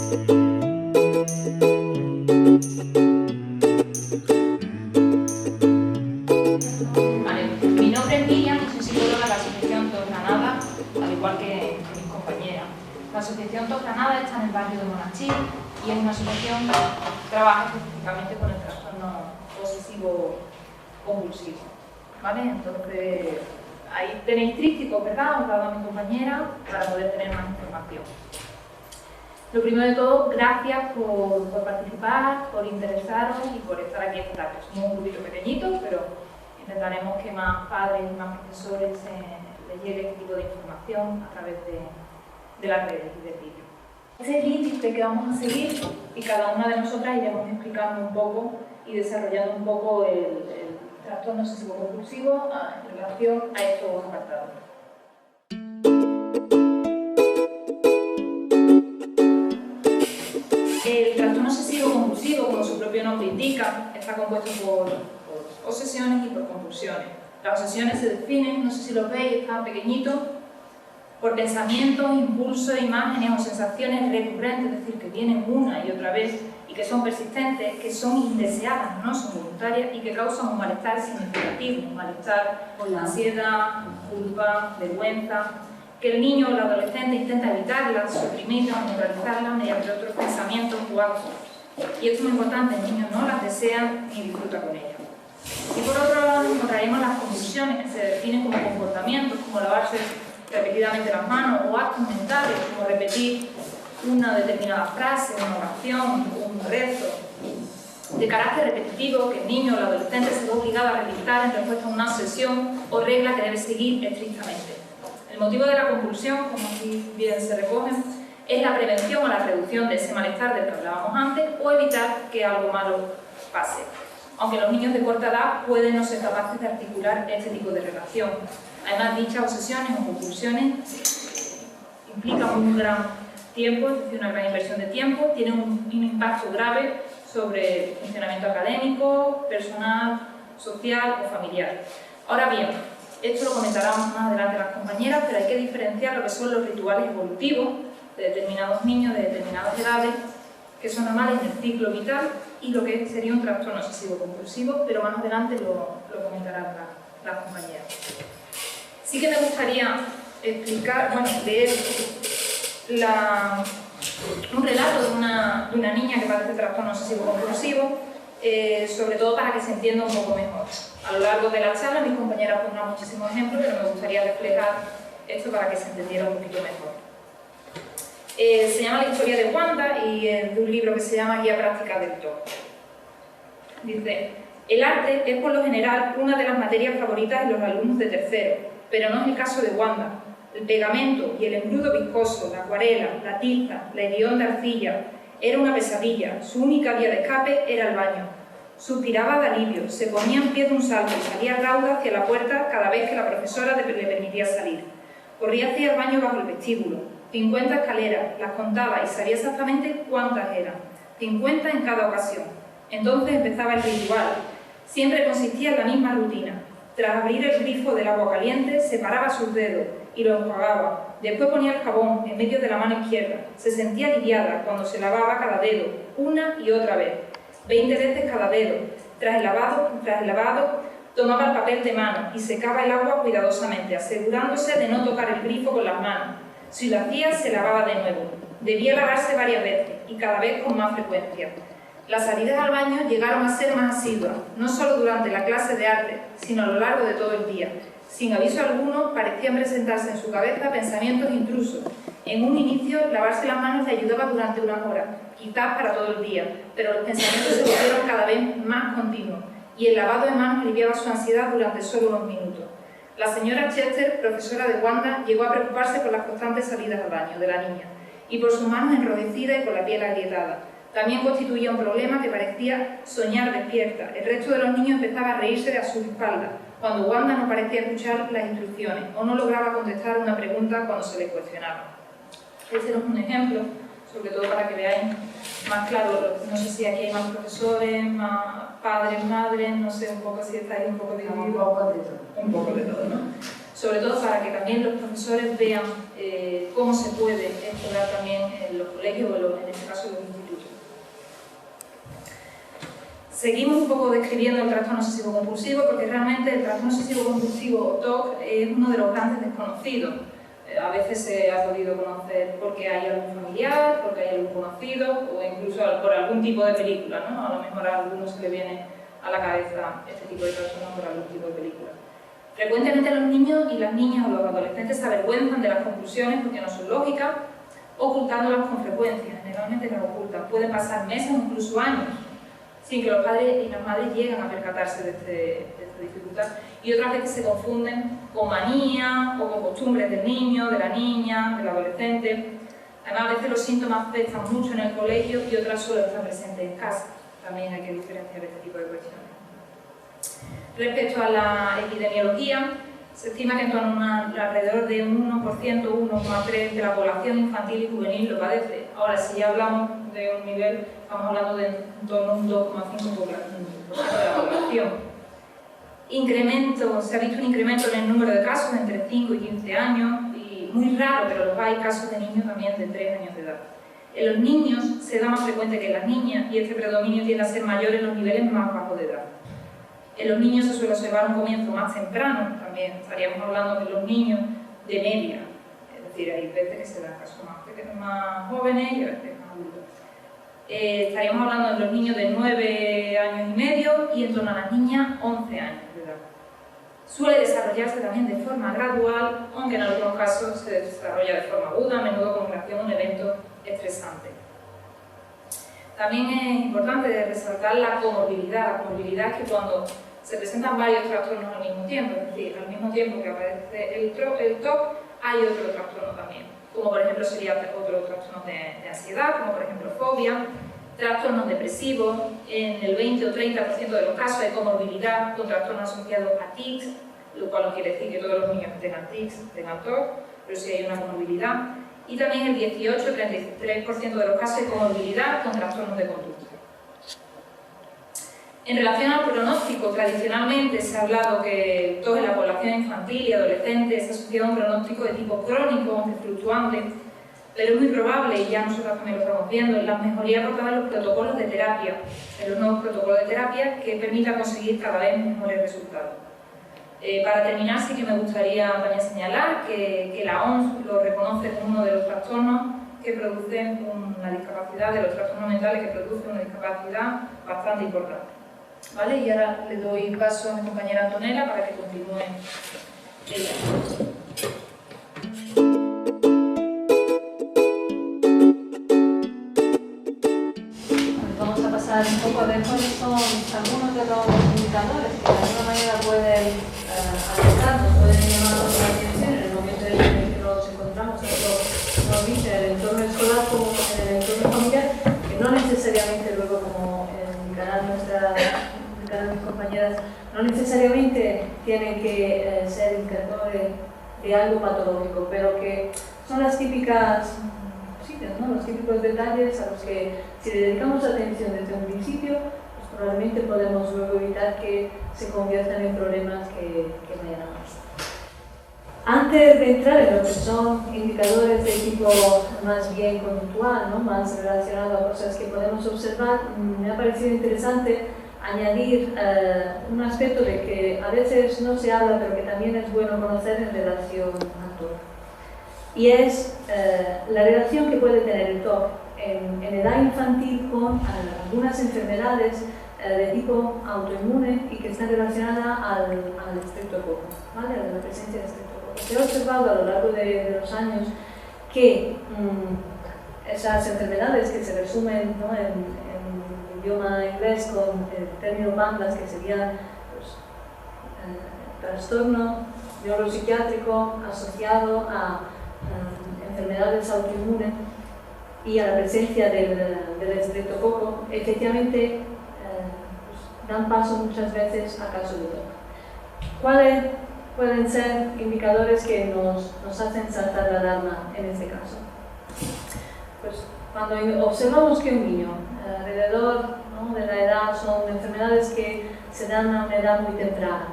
Mi nombre es Miriam y soy psicóloga de la Asociación TOS Granada, al igual que mis compañeras. La Asociación TOS Granada está en el barrio de Monachil y es una asociación que trabaja específicamente con el trastorno obsesivo compulsivo. ¿Vale? Entonces, ahí tenéis trípticos, ¿verdad? Os he dado a mi compañera para poder tener más información. Lo primero de todo, gracias por participar, por interesaros y por estar aquí en esta tarde. Somos un grupito pequeñito, pero intentaremos que más padres y más profesores les llegue este tipo de información a través de las redes y del vídeo. Este es el índice que vamos a seguir y cada una de nosotras iremos explicando un poco y desarrollando un poco el trastorno obsesivo compulsivo en relación a estos apartados. El trastorno obsesivo compulsivo, como su propio nombre indica, está compuesto por obsesiones y por compulsiones. Las obsesiones se definen, no sé si los veis, están pequeñitos, por pensamientos, impulsos, imágenes o sensaciones recurrentes, es decir, que vienen una y otra vez y que son persistentes, que son indeseadas, no son voluntarias y que causan un malestar significativo, un malestar con ansiedad, culpa, vergüenza, que el niño o el adolescente intenta evitarlas, suprimirlas, neutralizarlas mediante otros pensamientos o actos. Y esto es muy importante, el niño no las desea ni disfruta con ellas. Y por otro lado encontraremos las compulsiones, que se definen como comportamientos, como lavarse repetidamente las manos, o actos mentales, como repetir una determinada frase, una oración, un rezo, de carácter repetitivo, que el niño o el adolescente se ve obligado a realizar en respuesta a una obsesión o regla que debe seguir estrictamente. El motivo de la compulsión, como aquí bien se recoge, es la prevención o la reducción de ese malestar del que hablábamos antes o evitar que algo malo pase. Aunque los niños de corta edad pueden no ser capaces de articular este tipo de relación. Además, dichas obsesiones o compulsiones implican un gran tiempo, es decir, una gran inversión de tiempo, tienen un impacto grave sobre el funcionamiento académico, personal, social o familiar. Ahora bien, esto lo comentarán más adelante las compañeras, pero hay que diferenciar lo que son los rituales evolutivos de determinados niños, de determinadas edades, que son normales en el ciclo vital, y lo que sería un trastorno obsesivo compulsivo, pero más adelante lo comentarán las compañeras. Sí que me gustaría explicar, leer un relato de una niña que padece trastorno obsesivo compulsivo, sobre todo para que se entienda un poco mejor. A lo largo de la charla mis compañeras pondrán muchísimos ejemplos, pero me gustaría reflejar esto para que se entendiera un poquito mejor. Se llama La historia de Wanda y es de un libro que se llama Guía Práctica del TOC. Dice: el arte es por lo general una de las materias favoritas de los alumnos de tercero, pero no es el caso de Wanda. El pegamento y el embrudo viscoso, la acuarela, la tiza, la hedionda arcilla, era una pesadilla. Su única vía de escape era el baño. Suspiraba de alivio, se ponía en pie de un salto y salía rauda hacia la puerta cada vez que la profesora le permitía salir. Corría hacia el baño bajo el vestíbulo. 50 escaleras, las contaba y sabía exactamente cuántas eran. 50 en cada ocasión. Entonces empezaba el ritual. Siempre consistía en la misma rutina. Tras abrir el grifo del agua caliente, separaba sus dedos y los enjuagaba. Después ponía el jabón en medio de la mano izquierda. Se sentía aliviada cuando se lavaba cada dedo, una y otra vez. 20 veces cada dedo. Tras el lavado, tomaba el papel de mano y secaba el agua cuidadosamente, asegurándose de no tocar el grifo con las manos. Si lo hacía, se lavaba de nuevo. Debía lavarse varias veces y cada vez con más frecuencia. Las salidas al baño llegaron a ser más asiduas, no solo durante la clase de arte, sino a lo largo de todo el día. Sin aviso alguno, parecían presentarse en su cabeza pensamientos intrusos. En un inicio, lavarse las manos le ayudaba durante unas horas, quizás para todo el día, pero los pensamientos se volvieron cada vez más continuos y el lavado de manos aliviaba su ansiedad durante solo unos minutos. La señora Chester, profesora de Wanda, llegó a preocuparse por las constantes salidas al baño de la niña y por sus manos enrojecidas y con la piel agrietada. También constituía un problema que parecía soñar despierta. El resto de los niños empezaba a reírse de a sus espaldas, cuando Wanda no parecía escuchar las instrucciones o no lograba contestar una pregunta cuando se le cuestionaba. Este es un ejemplo, sobre todo para que veáis más claro. No sé si aquí hay más profesores, más padres, madres, no sé un poco si estáis un poco divididos. Un poco de todo, ¿no? sobre todo para que también los profesores vean cómo se puede explorar también en los colegios o en este caso en los institutos. Seguimos un poco describiendo el trastorno obsesivo-compulsivo porque realmente el trastorno obsesivo-compulsivo o TOC es uno de los grandes desconocidos. A veces se ha podido conocer porque hay algún familiar, porque hay algún conocido o incluso por algún tipo de película, ¿no? A lo mejor a algunos se le viene a la cabeza este tipo de trastorno por algún tipo de película. Frecuentemente los niños y las niñas o los adolescentes se avergüenzan de las conclusiones porque no son lógicas, ocultándolas con frecuencia, generalmente las ocultan. Pueden pasar meses o incluso años sin que los padres y las madres lleguen a percatarse de esta dificultad. Y otras veces se confunden con manía o con costumbres del niño, de la niña, del adolescente. Además, a veces los síntomas afectan mucho en el colegio y otras solo están presentes en casa. También hay que diferenciar este tipo de cuestiones. Respecto a la epidemiología, se estima que en torno a alrededor de un 1%, 1,3% de la población infantil y juvenil lo padece. Ahora, si ya hablamos de un nivel, estamos hablando de en torno a un 2,5% de la población. Se ha visto un incremento en el número de casos entre 5 y 15 años, y muy raro, pero los hay casos de niños también de 3 años de edad. En los niños se da más frecuente que en las niñas y este predominio tiende a ser mayor en los niveles más bajos de edad. En los niños se suele observar un comienzo más temprano, también estaríamos hablando de los niños de media, es decir, hay veces que se dan casos más jóvenes y a veces más adultos. Estaríamos hablando de los niños de 9 años y medio y en torno a las niñas 11 años de edad. Suele desarrollarse también de forma gradual, aunque en algunos casos se desarrolla de forma aguda, a menudo con relación a un evento estresante. También es importante resaltar la comorbilidad. La comorbilidad es que cuando se presentan varios trastornos al mismo tiempo, es decir, al mismo tiempo que aparece el TOC, hay otro trastorno también, como por ejemplo sería otro trastorno de ansiedad, como por ejemplo fobia, trastornos depresivos. En el 20 o 30% de los casos hay comorbilidad con trastornos asociados a tics, lo cual no quiere decir que todos los niños que tengan tics tengan TOC, pero sí hay una comorbilidad. Y también el 18 o 33% de los casos hay comorbilidad con trastornos de conducta. En relación al pronóstico, tradicionalmente se ha hablado que TOC en la población infantil y adolescente se asocia a un pronóstico de tipo crónico, aunque fluctuante, pero es muy probable, y ya nosotros también lo estamos viendo, en las mejorías aportadas en los protocolos de terapia, en los nuevos protocolos de terapia que permitan conseguir cada vez mejores resultados. Para terminar, sí que me gustaría también señalar que la OMS lo reconoce como uno de los trastornos que producen una discapacidad, de los trastornos mentales que producen una discapacidad bastante importante. ¿Vale? Y ahora le doy paso a mi compañera Antonella para que continúe ella. Vamos a pasar un poco a ver cuáles son algunos de los indicadores que de alguna manera pueden afectarnos, pueden llamarnos la atención en el momento en el que nos encontramos, tanto nos dice en el entorno escolar como en el entorno familiar, que no necesariamente luego, como indicarán mis compañeras, no necesariamente tienen que ser indicadores de algo patológico, pero que son las típicas sitios, ¿no? Los típicos detalles a los que si le dedicamos atención desde un principio, pues probablemente podemos luego evitar que se conviertan en problemas que vayan a más. Antes de entrar en lo que son indicadores de tipo más bien conductual, ¿no? Más relacionado a cosas que podemos observar, me ha parecido interesante añadir un aspecto de que a veces no se habla, pero que también es bueno conocer en relación a TOC. Y es la relación que puede tener el TOC en edad infantil con algunas enfermedades de tipo autoinmune y que están relacionadas al estreptococo, ¿vale? A la presencia de estreptococo. Se ha observado a lo largo de los años que esas enfermedades que se resumen, ¿no? en idioma inglés con el término PANDAS, que sería pues, trastorno neuropsiquiátrico asociado a enfermedades autoinmunes y a la presencia del estreptococo, efectivamente pues, dan paso muchas veces a casos de TOC. ¿Cuáles pueden ser indicadores que nos hacen saltar la alarma en este caso? Pues cuando observamos que un niño alrededor, ¿no? de la edad son enfermedades que se dan a una edad muy temprana,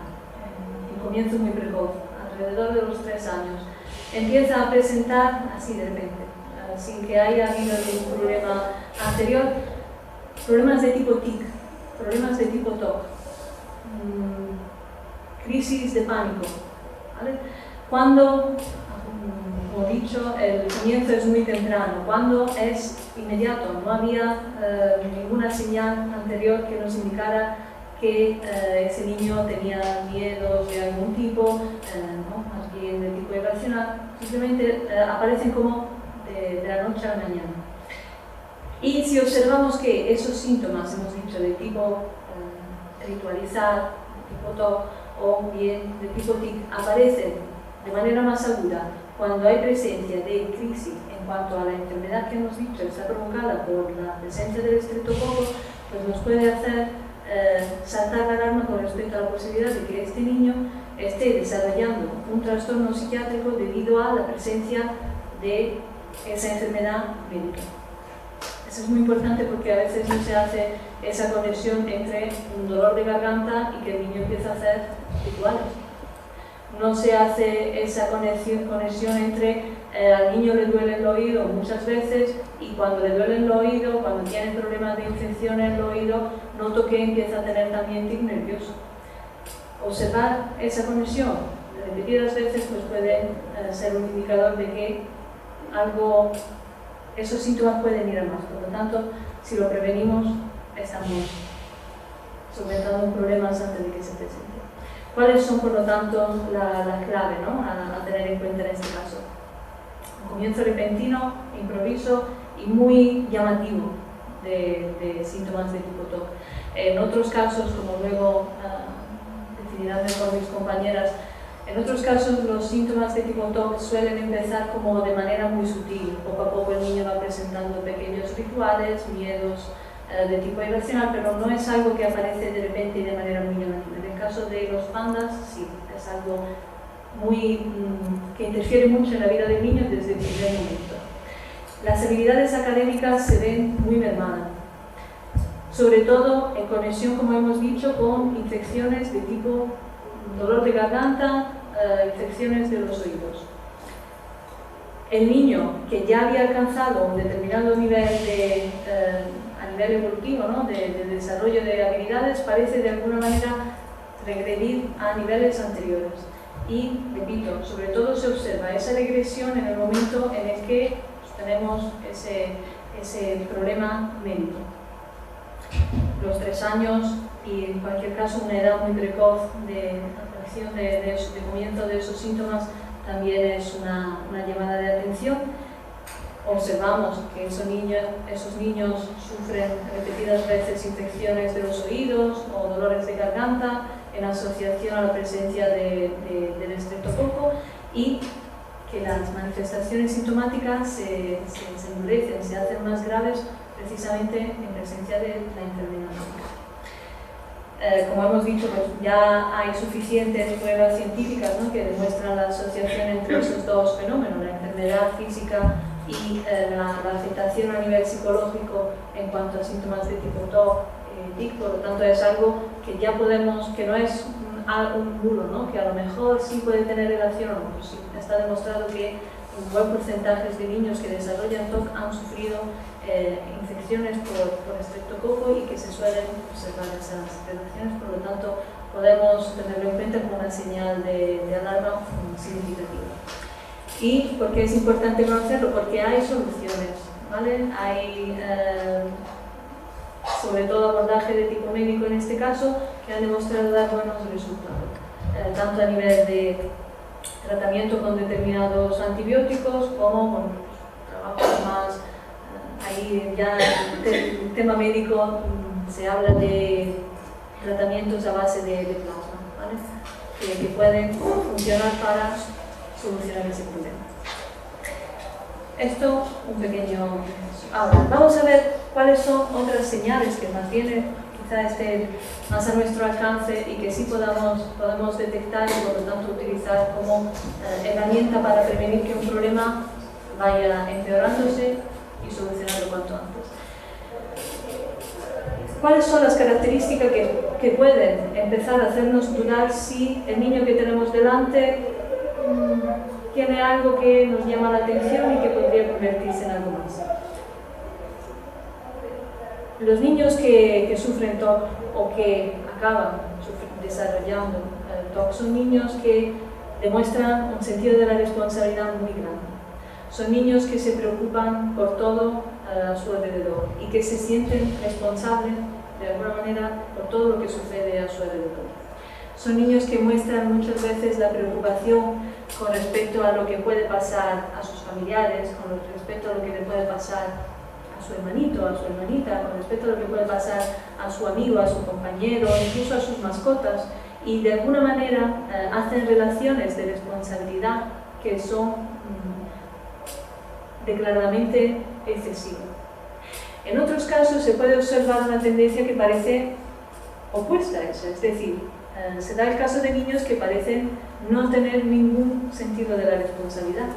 en comienzo muy precoz, alrededor de los 3 años, empieza a presentar así de repente, sin que haya habido ningún problema anterior, problemas de tipo TIC, problemas de tipo TOC, crisis de pánico, ¿vale? Cuando, como he dicho, el comienzo es muy temprano, cuando es inmediato, no había ninguna señal anterior que nos indicara que ese niño tenía miedos de algún tipo, ¿no? Más bien de tipo irracional, simplemente aparecen como de la noche a la mañana. Y si observamos que esos síntomas, hemos dicho, de tipo ritualizar, de tipo TOC o bien de tipo TIC, aparecen de manera más aguda cuando hay presencia de crisis en cuanto a la enfermedad que hemos dicho está provocada por la presencia del estreptococo, pues nos puede hacer saltar la alarma con respecto a la posibilidad de que este niño esté desarrollando un trastorno psiquiátrico debido a la presencia de esa enfermedad médica. Eso es muy importante porque a veces no se hace esa conexión entre un dolor de garganta y que el niño empieza a hacer rituales. No se hace esa conexión entre al niño le duele el oído muchas veces y cuando le duele el oído, cuando tiene problemas de infección en el oído, noto que empieza a tener también tic nervioso. Observar esa conexión repetidas veces pues puede ser un indicador de que esos síntomas pueden ir a más. Por lo tanto, si lo prevenimos, estamos solventando problemas antes de que se presente. ¿Cuáles son, por lo tanto, la clave, ¿no? a tener en cuenta en este caso? Un comienzo repentino, improviso y muy llamativo de síntomas de tipo TOC. En otros casos, como luego definirán mejor mis compañeras, en otros casos los síntomas de tipo TOC suelen empezar como de manera muy sutil. Poco a poco el niño va presentando pequeños rituales, miedos de tipo irracional, pero no es algo que aparece de repente y de manera muy llamativa. En el caso de los pandas, sí, es algo que interfiere mucho en la vida del niño desde el primer momento. Las habilidades académicas se ven muy mermadas, sobre todo en conexión, como hemos dicho, con infecciones de tipo dolor de garganta, infecciones de los oídos. El niño que ya había alcanzado un determinado nivel a nivel evolutivo, ¿no? de desarrollo de habilidades, parece de alguna manera regredir a niveles anteriores. Y, repito, sobre todo se observa esa regresión en el momento en el que tenemos ese problema médico. Los 3 años y, en cualquier caso, una edad muy precoz de aparición de comienzo de esos síntomas también es una llamada de atención. Observamos que esos niños sufren repetidas veces infecciones de los oídos o dolores de garganta en asociación a la presencia del estreptococo y que las manifestaciones sintomáticas se endurecen, se hacen más graves precisamente en presencia de la enfermedad. Como hemos dicho, pues ya hay suficientes pruebas científicas, ¿no? que demuestran la asociación entre esos dos fenómenos, la enfermedad física y la afectación a nivel psicológico en cuanto a síntomas de tipo TOC, TIC. Por lo tanto es algo que ya podemos, que no es un bulo, ¿no? que a lo mejor sí puede tener relación, pues sí, está demostrado que un buen porcentaje de niños que desarrollan TOC han sufrido infecciones por estreptococo y que se suelen observar esas relaciones. Por lo tanto podemos tenerlo en cuenta como una señal de alarma significativa. ¿Y por qué es importante conocerlo? Porque hay soluciones, ¿vale? Hay sobre todo abordaje de tipo médico en este caso que han demostrado dar buenos resultados, tanto a nivel de tratamiento con determinados antibióticos como con trabajos más ahí ya en el tema médico se habla de tratamientos a base de plasma, ¿vale? que pueden funcionar para solucionar ese problema. Esto, un pequeño... Ahora, vamos a ver cuáles son otras señales que más bien quizá estén más a nuestro alcance y que sí podemos detectar y por lo tanto utilizar como herramienta para prevenir que un problema vaya empeorándose y solucionarlo cuanto antes. ¿Cuáles son las características que pueden empezar a hacernos dudar si el niño que tenemos delante tiene algo que nos llama la atención y que podría convertirse en algo más. Los niños que sufren TOC o que acaban desarrollando TOC son niños que demuestran un sentido de la responsabilidad muy grande. Son niños que se preocupan por todo a su alrededor y que se sienten responsables de alguna manera por todo lo que sucede a su alrededor. Son niños que muestran muchas veces la preocupación con respecto a lo que puede pasar a sus familiares, con respecto a lo que le puede pasar a su hermanito, a su hermanita, con respecto a lo que puede pasar a su amigo, a su compañero, incluso a sus mascotas, y de alguna manera hacen relaciones de responsabilidad que son declaradamente excesivas. En otros casos se puede observar una tendencia que parece opuesta a esa, es decir, se da el caso de niños que parecen no tener ningún sentido de la responsabilidad.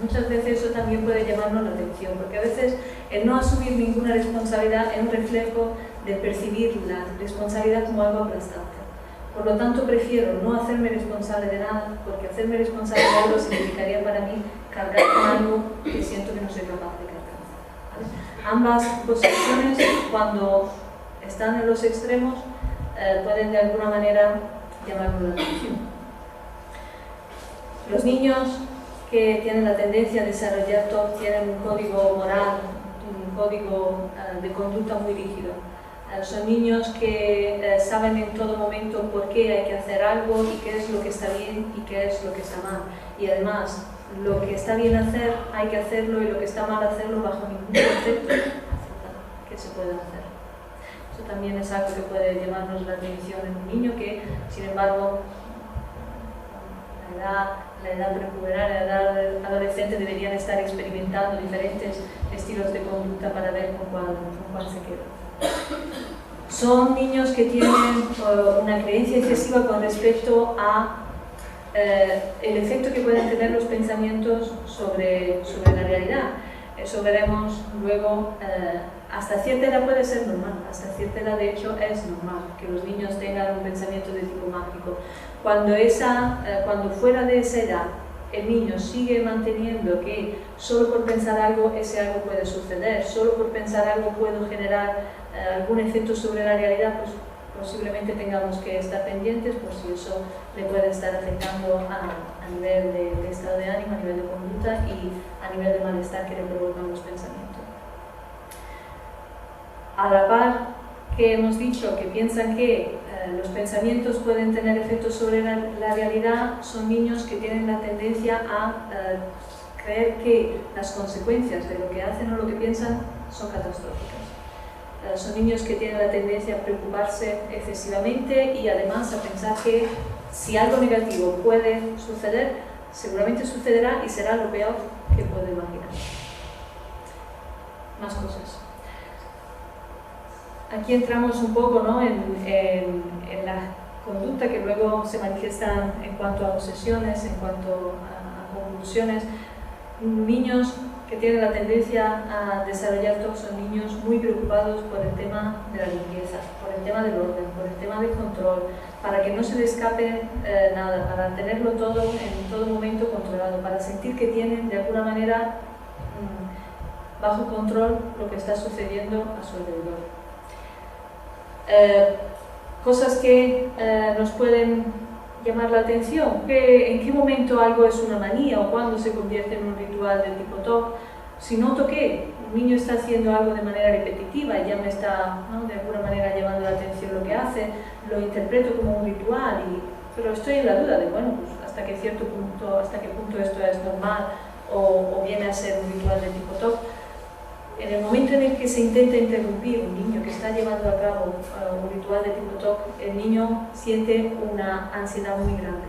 Muchas veces eso también puede llamarnos la atención, porque a veces el no asumir ninguna responsabilidad es un reflejo de percibir la responsabilidad como algo aplastante. Por lo tanto, prefiero no hacerme responsable de nada, porque hacerme responsable de algo significaría para mí cargar con algo que siento que no soy capaz de cargar. ¿Vale? Ambas posiciones, cuando están en los extremos, pueden de alguna manera llamarnos la atención. Los niños que tienen la tendencia a desarrollar TOC tienen un código moral, un código de conducta muy rígido. Son niños que saben en todo momento por qué hay que hacer algo y qué es lo que está bien y qué es lo que está mal. Y además, lo que está bien hacer hay que hacerlo y lo que está mal hacerlo bajo ningún concepto que se pueda hacer. Eso también es algo que puede llamarnos la atención en un niño que, sin embargo, la edad prepuberal, la edad adolescente deberían estar experimentando diferentes estilos de conducta para ver con cuál se queda. Son niños que tienen una creencia excesiva con respecto a el efecto que pueden tener los pensamientos sobre la realidad. Eso veremos luego. Hasta cierta edad puede ser normal, hasta cierta edad de hecho es normal que los niños tengan un pensamiento de tipo mágico. Cuando fuera de esa edad el niño sigue manteniendo que solo por pensar algo ese algo puede suceder, solo por pensar algo puedo generar algún efecto sobre la realidad, pues posiblemente tengamos que estar pendientes por si eso le puede estar afectando a nivel de estado de ánimo, a nivel de conducta y a nivel de malestar que le provocan los pensamientos. A la par que hemos dicho que piensan que los pensamientos pueden tener efectos sobre la realidad, son niños que tienen la tendencia a creer que las consecuencias de lo que hacen o lo que piensan son catastróficas. Son niños que tienen la tendencia a preocuparse excesivamente y además a pensar que si algo negativo puede suceder, seguramente sucederá y será lo peor que puedo imaginar. Más cosas. Aquí entramos un poco, ¿no?, en la conducta que luego se manifiesta en cuanto a obsesiones, en cuanto a convulsiones. Niños que tienen la tendencia a desarrollar TOC son niños muy preocupados por el tema de la limpieza, por el tema del orden, por el tema del control, para que no se les escape nada, para tenerlo todo en todo momento controlado, para sentir que tienen de alguna manera bajo control lo que está sucediendo a su alrededor. Cosas que nos pueden llamar la atención, en qué momento algo es una manía o cuándo se convierte en un ritual de tipo TOC. Si noto que un niño está haciendo algo de manera repetitiva y ya me está, ¿no?, de alguna manera llamando la atención lo que hace, lo interpreto como un ritual, pero estoy en la duda de, bueno, pues hasta qué punto esto es normal o viene a ser un ritual de tipo TOC. En el momento en el que se intenta interrumpir un niño que está llevando a cabo un ritual de tipo TOC, el niño siente una ansiedad muy grande.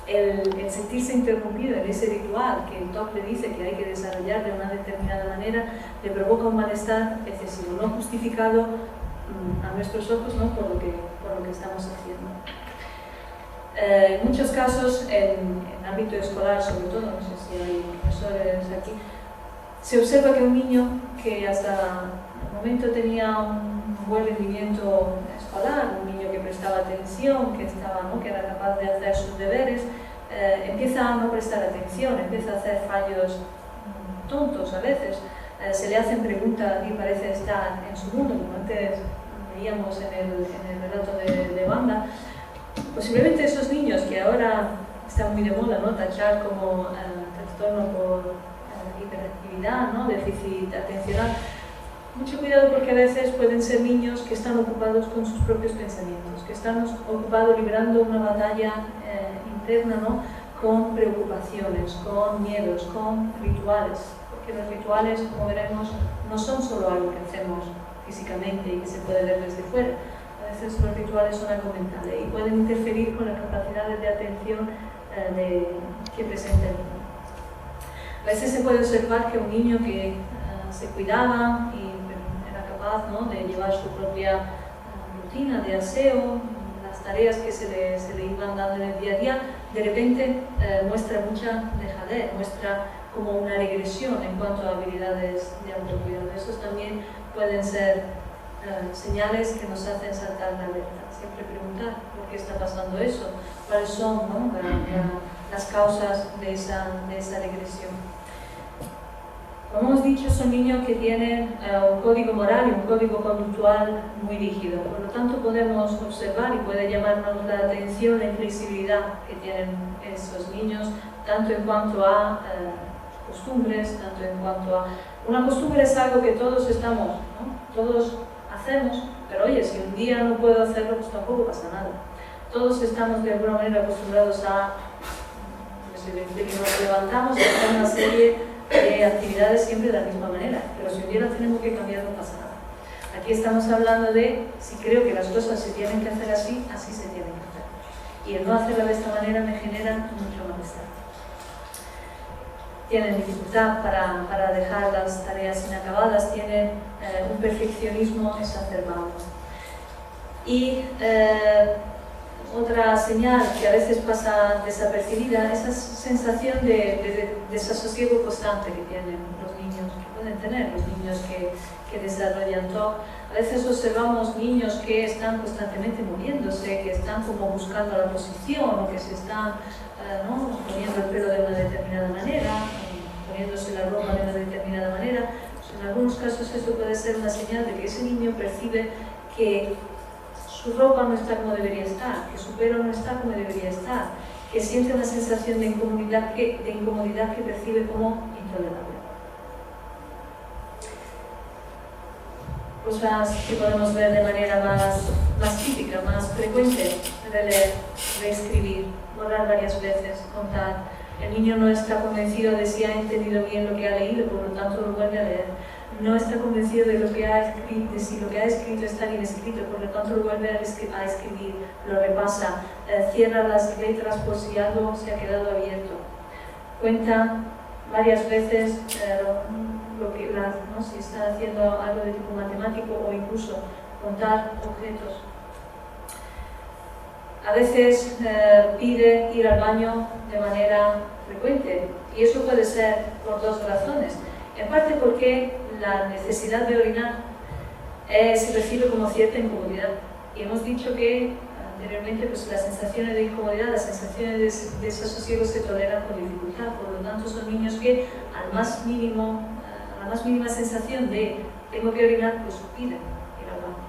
El sentirse interrumpido en ese ritual que el TOC le dice que hay que desarrollar de una determinada manera, le provoca un malestar excesivo, no justificado a nuestros ojos, ¿no?, por lo que estamos haciendo. En muchos casos, en ámbito escolar sobre todo, no sé si hay profesores aquí, se observa que un niño que hasta el momento tenía un buen rendimiento escolar, un niño que prestaba atención, que era capaz de hacer sus deberes, empieza a no prestar atención, empieza a hacer fallos tontos a veces, se le hacen preguntas y parece estar en su mundo, como antes veíamos en el relato de Wanda. Posiblemente esos niños que ahora están muy de moda, ¿no?, tachar como trastorno por hiperactividad, ¿no?, déficit atencional. Mucho cuidado, porque a veces pueden ser niños que están ocupados con sus propios pensamientos, que están ocupados librando una batalla interna, ¿no?, con preocupaciones, con miedos, con rituales, porque los rituales, como veremos, no son solo algo que hacemos físicamente y que se puede ver desde fuera. A veces los rituales son algo mental y pueden interferir con las capacidades de atención que presenta el niño. A veces se puede observar que un niño que se cuidaba y era capaz, ¿no?, de llevar su propia rutina de aseo, las tareas que se le iban dando en el día a día, de repente muestra mucha dejadez, muestra como una regresión en cuanto a habilidades de autocuidado. Esos también pueden ser señales que nos hacen saltar la alerta. Siempre preguntar por qué está pasando eso, cuáles son, ¿no?, las causas de esa regresión. Como hemos dicho, son niños que tienen un código moral y un código conductual muy rígido. Por lo tanto, podemos observar y puede llamarnos la atención la inflexibilidad que tienen esos niños, tanto en cuanto a costumbres, tanto en cuanto a... Una costumbre es algo que todos estamos, ¿no?, todos hacemos, pero oye, si un día no puedo hacerlo, pues tampoco pasa nada. Todos estamos de alguna manera acostumbrados a... Desde que nos levantamos, a hacer una serie de actividades siempre de la misma manera, pero si un día las tenemos que cambiar, no pasa nada. Aquí estamos hablando de si creo que las cosas se tienen que hacer así, así se tienen que hacer. Y el no hacerla de esta manera me genera mucho malestar. Tienen dificultad para dejar las tareas inacabadas, tienen un perfeccionismo exacerbado. Y otra señal que a veces pasa desapercibida es esa sensación de desasosiego constante que tienen los niños, que pueden tener los niños que desarrollan TOC. A veces observamos niños que están constantemente moviéndose, que están como buscando la posición, o que se están ¿no?, poniendo el pelo de una determinada manera, poniéndose la ropa de una determinada manera. Pues en algunos casos eso puede ser una señal de que ese niño percibe que su ropa no está como debería estar, que su pelo no está como debería estar, que siente una sensación de incomodidad que percibe como intolerable. Cosas que podemos ver de manera más típica, más frecuente: releer, reescribir, borrar varias veces, contar. El niño no está convencido de si ha entendido bien lo que ha leído, por lo tanto lo vuelve a leer. No está convencido de si lo que ha escrito está bien escrito, por lo tanto lo vuelve a escribir, lo repasa, cierra las letras por si algo se ha quedado abierto. Cuenta varias veces ¿no?, si está haciendo algo de tipo matemático, o incluso contar objetos. A veces pide ir al baño de manera frecuente, y eso puede ser por dos razones. En parte porque la necesidad de orinar se percibe como cierta incomodidad, y hemos dicho que anteriormente pues, las sensaciones de incomodidad, las sensaciones de desasosiego se toleran con dificultad. Por lo tanto, son niños que a la más mínima sensación de tengo que orinar, pues piden ir al baño.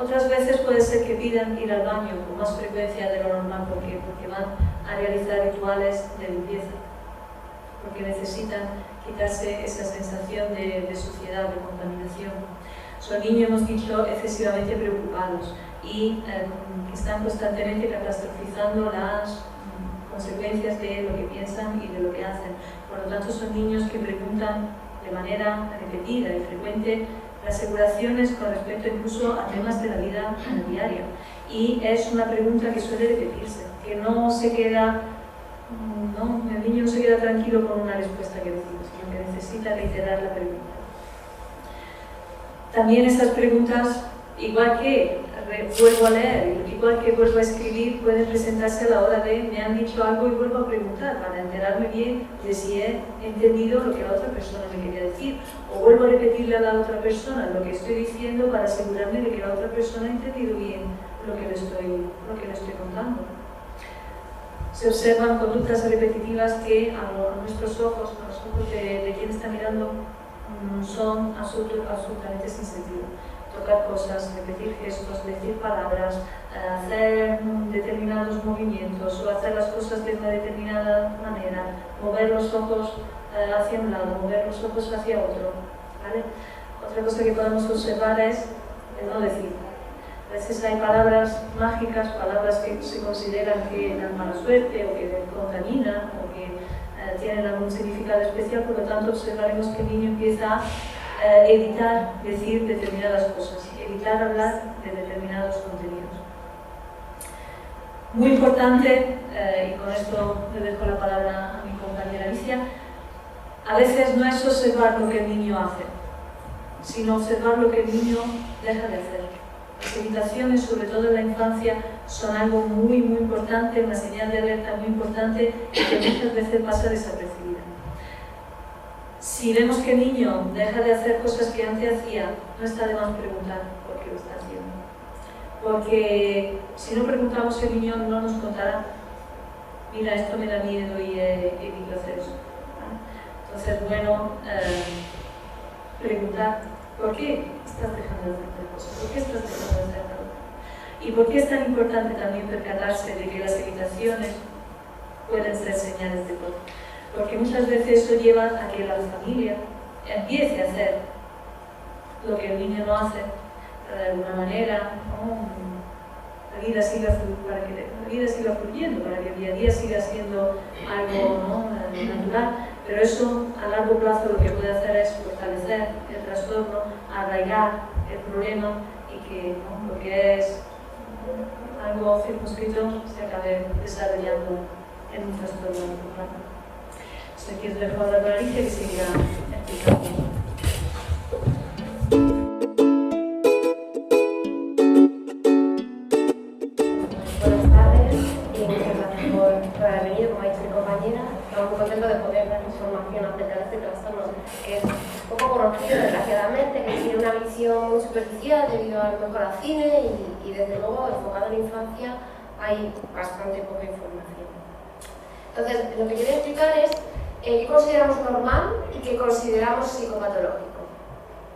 Otras veces puede ser que pidan ir al baño con más frecuencia de lo normal. ¿Por qué? Porque van a realizar rituales de limpieza, porque necesitan quitarse esa sensación de suciedad, de contaminación. Son niños, hemos dicho, excesivamente preocupados y que están constantemente catastrofizando las consecuencias de lo que piensan y de lo que hacen. Por lo tanto, son niños que preguntan de manera repetida y frecuente aseguraciones con respecto incluso a temas de la vida diaria. Y es una pregunta que suele repetirse, que no se queda... No, el niño no se queda tranquilo con una respuesta que decimos, sino que necesita reiterar la pregunta. También esas preguntas, igual que vuelvo a leer, igual que vuelvo a escribir, pueden presentarse a la hora de me han dicho algo y vuelvo a preguntar para enterarme bien de si he entendido lo que la otra persona me quería decir, o vuelvo a repetirle a la otra persona lo que estoy diciendo para asegurarme de que la otra persona ha entendido bien lo que le estoy contando. se observan conductas repetitivas que a nuestros ojos, a los ojos de quien está mirando, son absolutamente sin sentido. Tocar cosas, repetir gestos, decir palabras, hacer determinados movimientos o hacer las cosas de una determinada manera, mover los ojos hacia un lado, mover los ojos hacia otro, ¿vale? Otra cosa que podemos observar es el no decir. A veces hay palabras mágicas, palabras que se consideran que dan mala suerte o que contaminan o que tienen algún significado especial, por lo tanto observaremos que el niño empieza a evitar decir determinadas cosas, evitar hablar de determinados contenidos. Muy importante, y con esto le dejo la palabra a mi compañera Alicia, a veces no es observar lo que el niño hace, sino observar lo que el niño deja de hacer. Las evitaciones, sobre todo en la infancia, son algo muy importante, una señal de alerta muy importante y que muchas veces pasa desapercibida. Si vemos que el niño deja de hacer cosas que antes hacía, no está de más preguntar por qué lo está haciendo. Porque si no preguntamos, el niño no nos contará: mira, esto me da miedo y evito hacer eso. Entonces, bueno, preguntar: ¿por qué estás dejando de hacer cosas? ¿Por qué estás dejando de hacer algo? ¿Y por qué es tan importante también percatarse de que las evitaciones pueden ser señales de dolor? Porque muchas veces eso lleva a que la familia empiece a hacer lo que el niño no hace, de alguna manera, la vida siga fluyendo, para que el día a día siga siendo algo natural. Pero eso a largo plazo lo que puede hacer es fortalecer el trastorno, arraigar el problema y que lo que es algo circunscrito se acabe desarrollando en un trastorno importante. Estoy aquí os dejo hablar con Alicia que seguirá explicando. Buenas tardes y muchas gracias por haber venido, como ha dicho mi compañera. Estamos muy contentos de poder dar información acerca de este trastorno que es poco conocido, desgraciadamente, que tiene una visión muy superficial debido a lo mejor al cine y desde luego enfocado en la infancia hay bastante poca información. Entonces, lo que quiero explicar es qué consideramos normal y qué consideramos psicopatológico.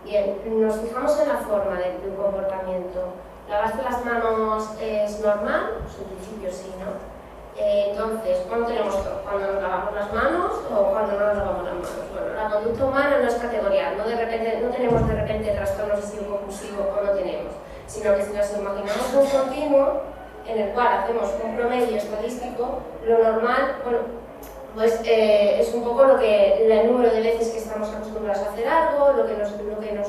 Bien, nos fijamos en la forma de un comportamiento. ¿Lavarse las manos es normal? Pues en principio sí, ¿no? Entonces, ¿cuándo tenemos todo? ¿Cuando nos lavamos las manos o cuando no nos lavamos las manos? Bueno, la conducta humana no es categorial, no tenemos de repente trastorno obsesivo compulsivo o no tenemos, sino que si nos imaginamos un continuo en el cual hacemos un promedio estadístico, lo normal, bueno, pues es un poco el número de veces que estamos acostumbrados a hacer algo, lo que nos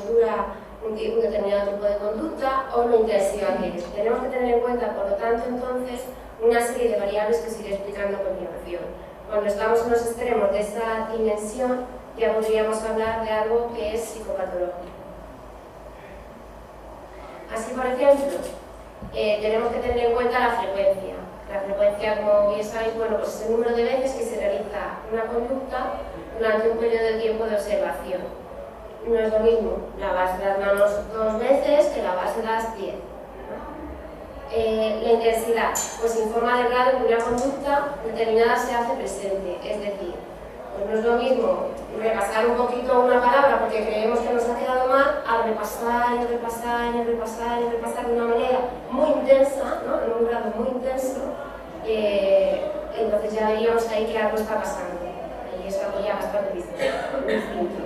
dura un determinado tipo de conducta o la intensidad que es. Tenemos que tener en cuenta, por lo tanto, entonces, una serie de variables que os iré explicando a continuación. Cuando estamos en los extremos de esa dimensión, ya podríamos hablar de algo que es psicopatológico. Así, por ejemplo, tenemos que tener en cuenta la frecuencia. La frecuencia, como bien sabéis, bueno, pues es el número de veces que se realiza una conducta durante un periodo de tiempo de observación. No es lo mismo lavarse las manos 2 veces que lavárselas 10. La intensidad, pues informa del grado en que una conducta determinada se hace presente, es decir, pues no es lo mismo repasar un poquito una palabra porque creemos que nos ha quedado mal, a repasar y repasar y repasar y repasar de una manera muy intensa, ¿no? En un grado muy intenso, entonces ya veríamos ahí que algo está pasando, y es algo ya bastante distinto.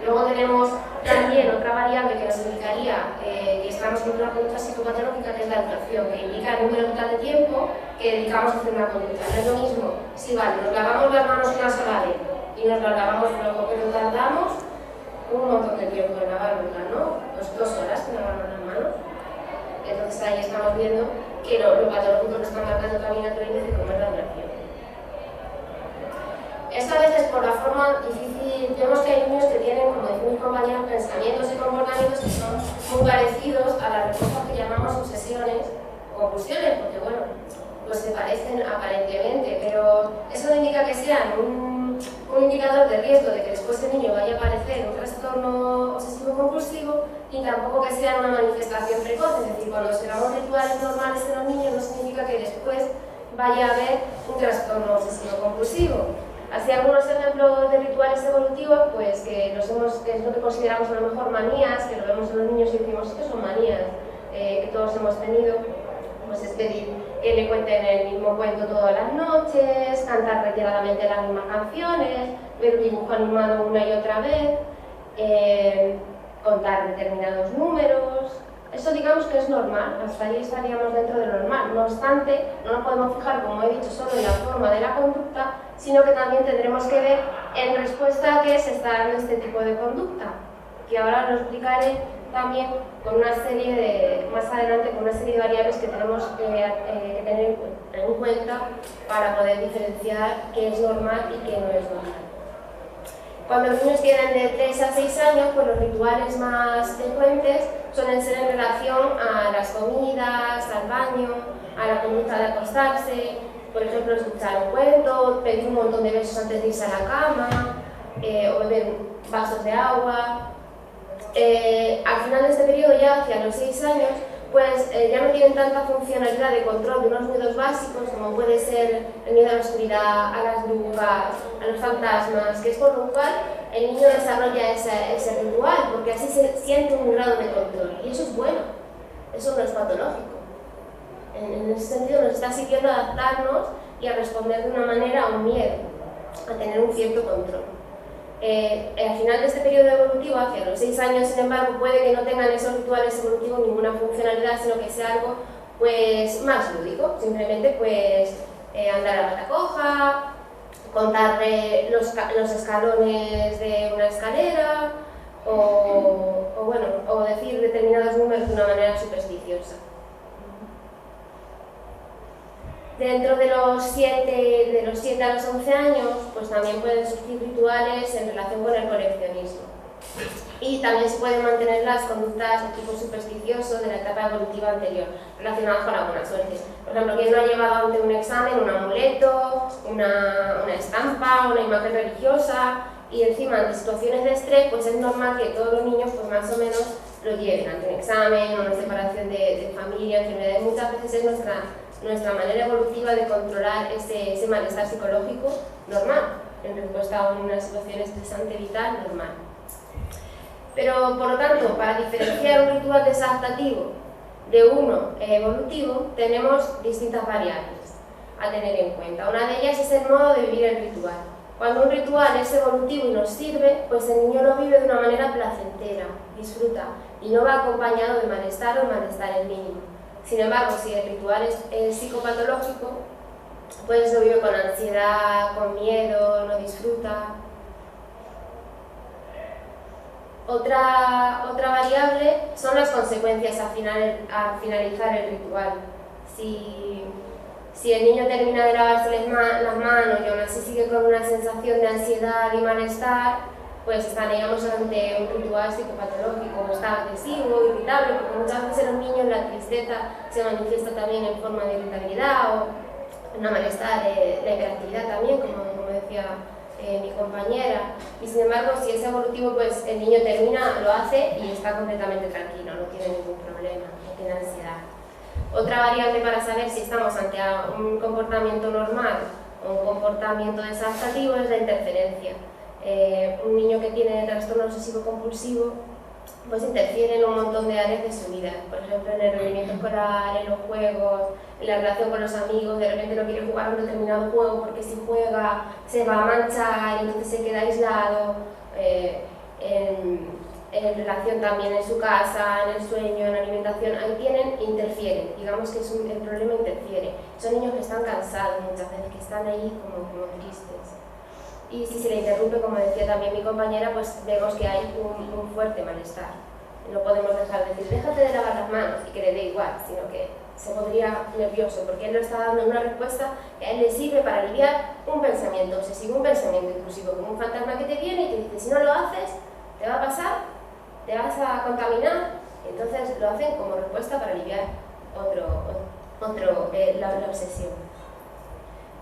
Luego tenemos también otra variable que nos indicaría que estamos en una conducta psicopatológica, que es la duración, que indica el número total de tiempo que dedicamos a hacer una conducta. No es lo mismo si nos lavamos las manos una sola vez y nos las lavamos luego, pero tardamos un montón de tiempo en lavárnoslas, ¿no? Pues 2 horas en lavarnos las manos. Entonces ahí estamos viendo que lo patológico que está marcando también otro índice como es la duración. Esta vez es por la forma difícil, vemos que hay niños que tienen, como decían mis compañeros, pensamientos y comportamientos que son muy parecidos a las respuestas que llamamos obsesiones o compulsiones, porque bueno, pues se parecen aparentemente, pero eso no indica que sean un indicador de riesgo de que después el niño vaya a padecer un trastorno obsesivo-compulsivo, ni tampoco que sean una manifestación precoz, es decir, cuando observamos rituales normales en los niños no significa que después vaya a haber un trastorno obsesivo compulsivo. Así, algunos ejemplos de rituales evolutivos, pues que es lo que consideramos a lo mejor manías, que lo vemos en los niños y decimos que son manías que todos hemos tenido, pues es pedir que le cuenten el mismo cuento todas las noches, cantar reiteradamente las mismas canciones, ver un dibujo animado una y otra vez, contar determinados números. Eso digamos que es normal, hasta ahí estaríamos dentro de lo normal. No obstante, no nos podemos fijar, como he dicho, solo en la forma de la conducta, sino que también tendremos que ver en respuesta a qué se está dando este tipo de conducta, que ahora lo explicaré también con una serie de, más adelante, con una serie de variables que tenemos que tener en cuenta para poder diferenciar qué es normal y qué no es normal. Cuando los niños tienen de 3 a 6 años, pues los rituales más frecuentes suelen ser en relación a las comidas, al baño, a la conducta de acostarse, por ejemplo, escuchar un cuento, pedir un montón de besos antes de irse a la cama, o beber vasos de agua. Al final de este periodo, ya hacia los 6 años, pues ya no tienen tanta funcionalidad de control de unos miedos básicos como puede ser el miedo a la oscuridad, a las brujas, a los fantasmas, que es por lo cual el niño desarrolla ese ritual, porque así se siente un grado de control, y eso es bueno, eso no es patológico. En ese sentido nos está sirviendo a adaptarnos y a responder de una manera a un miedo, a tener un cierto control. Al final de este periodo evolutivo, hacia los 6 años, sin embargo, puede que no tengan esos rituales evolutivos ninguna funcionalidad, sino que sea algo pues, más lúdico, simplemente pues, andar a la pata coja, contar los escalones de una escalera o decir determinados números de una manera supersticiosa. Dentro de los 7 a los 11 años, pues también pueden surgir rituales en relación con el coleccionismo. Y también se pueden mantener las conductas de tipo supersticioso de la etapa evolutiva anterior, relacionadas con la buena suerte. Por ejemplo, quien no ha llevado ante un examen un amuleto, una estampa, una imagen religiosa, y encima ante situaciones de estrés, pues es normal que todos los niños pues más o menos lo lleven ante un examen, una separación de familia, enfermedades. Muchas veces es nuestra manera evolutiva de controlar ese malestar psicológico normal, en respuesta a una situación estresante vital normal. Pero, por lo tanto, para diferenciar un ritual desadaptativo de uno evolutivo, tenemos distintas variables a tener en cuenta. Una de ellas es el modo de vivir el ritual. Cuando un ritual es evolutivo y nos sirve, pues el niño lo vive de una manera placentera, disfruta, y no va acompañado de malestar o malestar el mínimo. Sin embargo, si el ritual es psicopatológico, pues lo vive con ansiedad, con miedo, no disfruta. Otra variable son las consecuencias al finalizar el ritual. Si el niño termina de lavarse las manos y aún así sigue con una sensación de ansiedad y malestar, pues estaríamos ante un ritual psicopatológico, está agresivo, irritable, porque muchas veces en los niños la tristeza se manifiesta también en forma de irritabilidad o una malestar, la hiperactividad también, como decía mi compañera. Y sin embargo, si es evolutivo, pues el niño termina, lo hace y está completamente tranquilo, no tiene ningún problema, no tiene ansiedad. Otra variable para saber si estamos ante un comportamiento normal o un comportamiento desadaptativo es la interferencia. Un niño que tiene trastorno obsesivo compulsivo pues interfiere en un montón de áreas de su vida, por ejemplo en el rendimiento escolar, en los juegos, en la relación con los amigos. De repente no quiere jugar un determinado juego porque si juega se va a manchar y entonces se queda aislado, en relación también en su casa, en el sueño, en la alimentación. Ahí interfieren, digamos que el problema interfiere. Son niños que están cansados muchas veces, que están ahí como tristes. Y si se le interrumpe, como decía también mi compañera, pues vemos que hay un fuerte malestar. No podemos dejar de decir, déjate de lavar las manos y que le dé igual, sino que se pondría nervioso porque él lo está dando una respuesta que a él le sirve para aliviar un pensamiento obsesivo, un pensamiento intrusivo, como un fantasma que te viene y te dice, si no lo haces, te va a pasar, te vas a contaminar. Y entonces lo hacen como respuesta para aliviar la obsesión.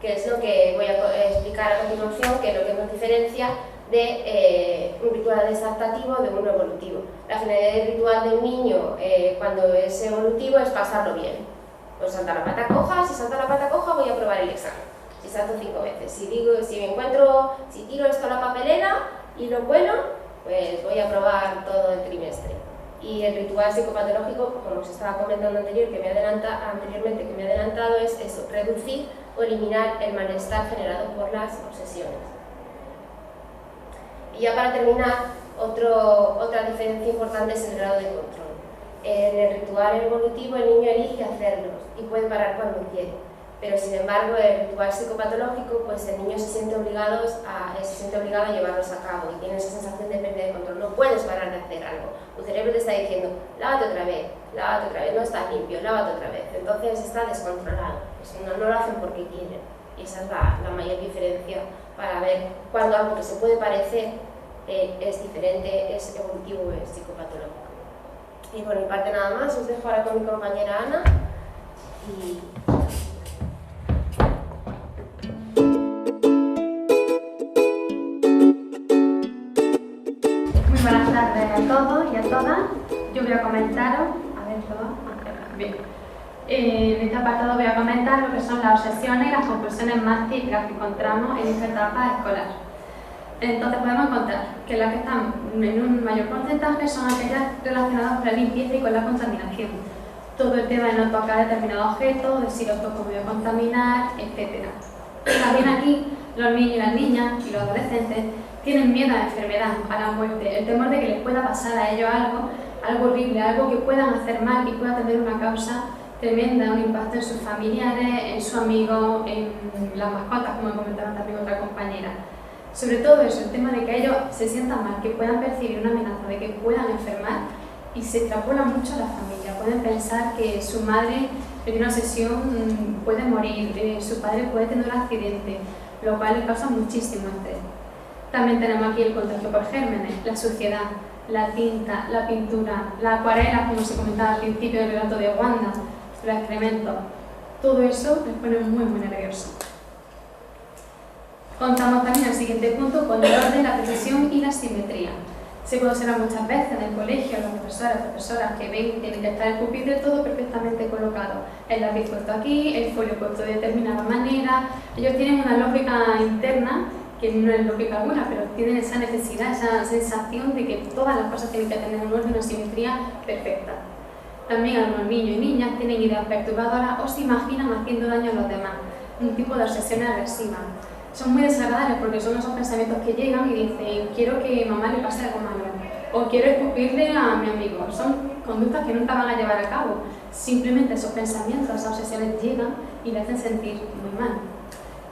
Que es lo que voy a explicar a continuación, que es lo que nos diferencia de un ritual desadaptativo de uno evolutivo. La finalidad del ritual de un niño cuando es evolutivo es pasarlo bien. Pues salta la pata coja, si salta la pata coja voy a probar el examen. Si salto 5 veces, si tiro esto a la papelera y lo cuelo, pues voy a probar todo el trimestre. Y el ritual psicopatológico, como os estaba comentando anteriormente, que me he adelantado, es eso, reducir o eliminar el malestar generado por las obsesiones. Y ya para terminar, otra diferencia importante es el grado de control. En el ritual evolutivo el niño elige hacerlos y puede parar cuando quiere, pero sin embargo el ritual psicopatológico, pues el niño se siente obligado a llevarlos a cabo y tiene esa sensación de pérdida de control. No puedes parar de hacer algo. Tu cerebro te está diciendo, lávate otra vez, no está limpio, lávate otra vez. Entonces está descontrolado. No lo hacen porque quieren. Y esa es la mayor diferencia para ver cuando algo que se puede parecer es diferente, es evolutivo o es psicopatológico. Y por mi parte nada más, os dejo ahora con mi compañera Ana. Muy buenas tardes a todos y a todas. Yo voy a comentaros, bien. En este apartado voy a comentar lo que son las obsesiones y las compulsiones más típicas que encontramos en esta etapa escolar. Entonces podemos encontrar que las que están en un mayor porcentaje son aquellas relacionadas con la limpieza y con la contaminación. Todo el tema de no tocar determinados objetos, de si los toco me voy a contaminar, etc. También aquí los niños y las niñas y los adolescentes tienen miedo a la enfermedad, a la muerte, el temor de que les pueda pasar a ellos algo horrible, algo que puedan hacer mal y pueda tener una causa tremenda, un impacto en sus familiares, en sus amigos, en las mascotas, como comentaron también otra compañera. Sobre todo eso, el tema de que ellos se sientan mal, que puedan percibir una amenaza de que puedan enfermar y se extrapola mucho a la familia. Pueden pensar que su madre en una sesión puede morir, su padre puede tener un accidente, lo cual le causa muchísimo estrés. También tenemos aquí el contagio por gérmenes, la suciedad, la tinta, la pintura, la acuarela, como se comentaba al principio del relato de Wanda, los excrementos. Todo eso les pone muy nerviosos. Contamos también el siguiente punto con el orden, la precisión y la simetría. Se puede observar muchas veces en el colegio, los profesoras que ven que tienen que estar el pupitre todo perfectamente colocado. El lápiz puesto aquí, el folio puesto de determinada manera. Ellos tienen una lógica interna, que no es lógica alguna, pero tienen esa necesidad, esa sensación de que todas las cosas tienen que tener un orden, una simetría perfecta. También algunos niños y niñas tienen ideas perturbadoras o se imaginan haciendo daño a los demás, un tipo de obsesión agresiva. Son muy desagradables porque son esos pensamientos que llegan y dicen quiero que mamá le pase algo malo o quiero escupirle a mi amigo. Son conductas que nunca van a llevar a cabo. Simplemente esos pensamientos, esas obsesiones llegan y le hacen sentir muy mal.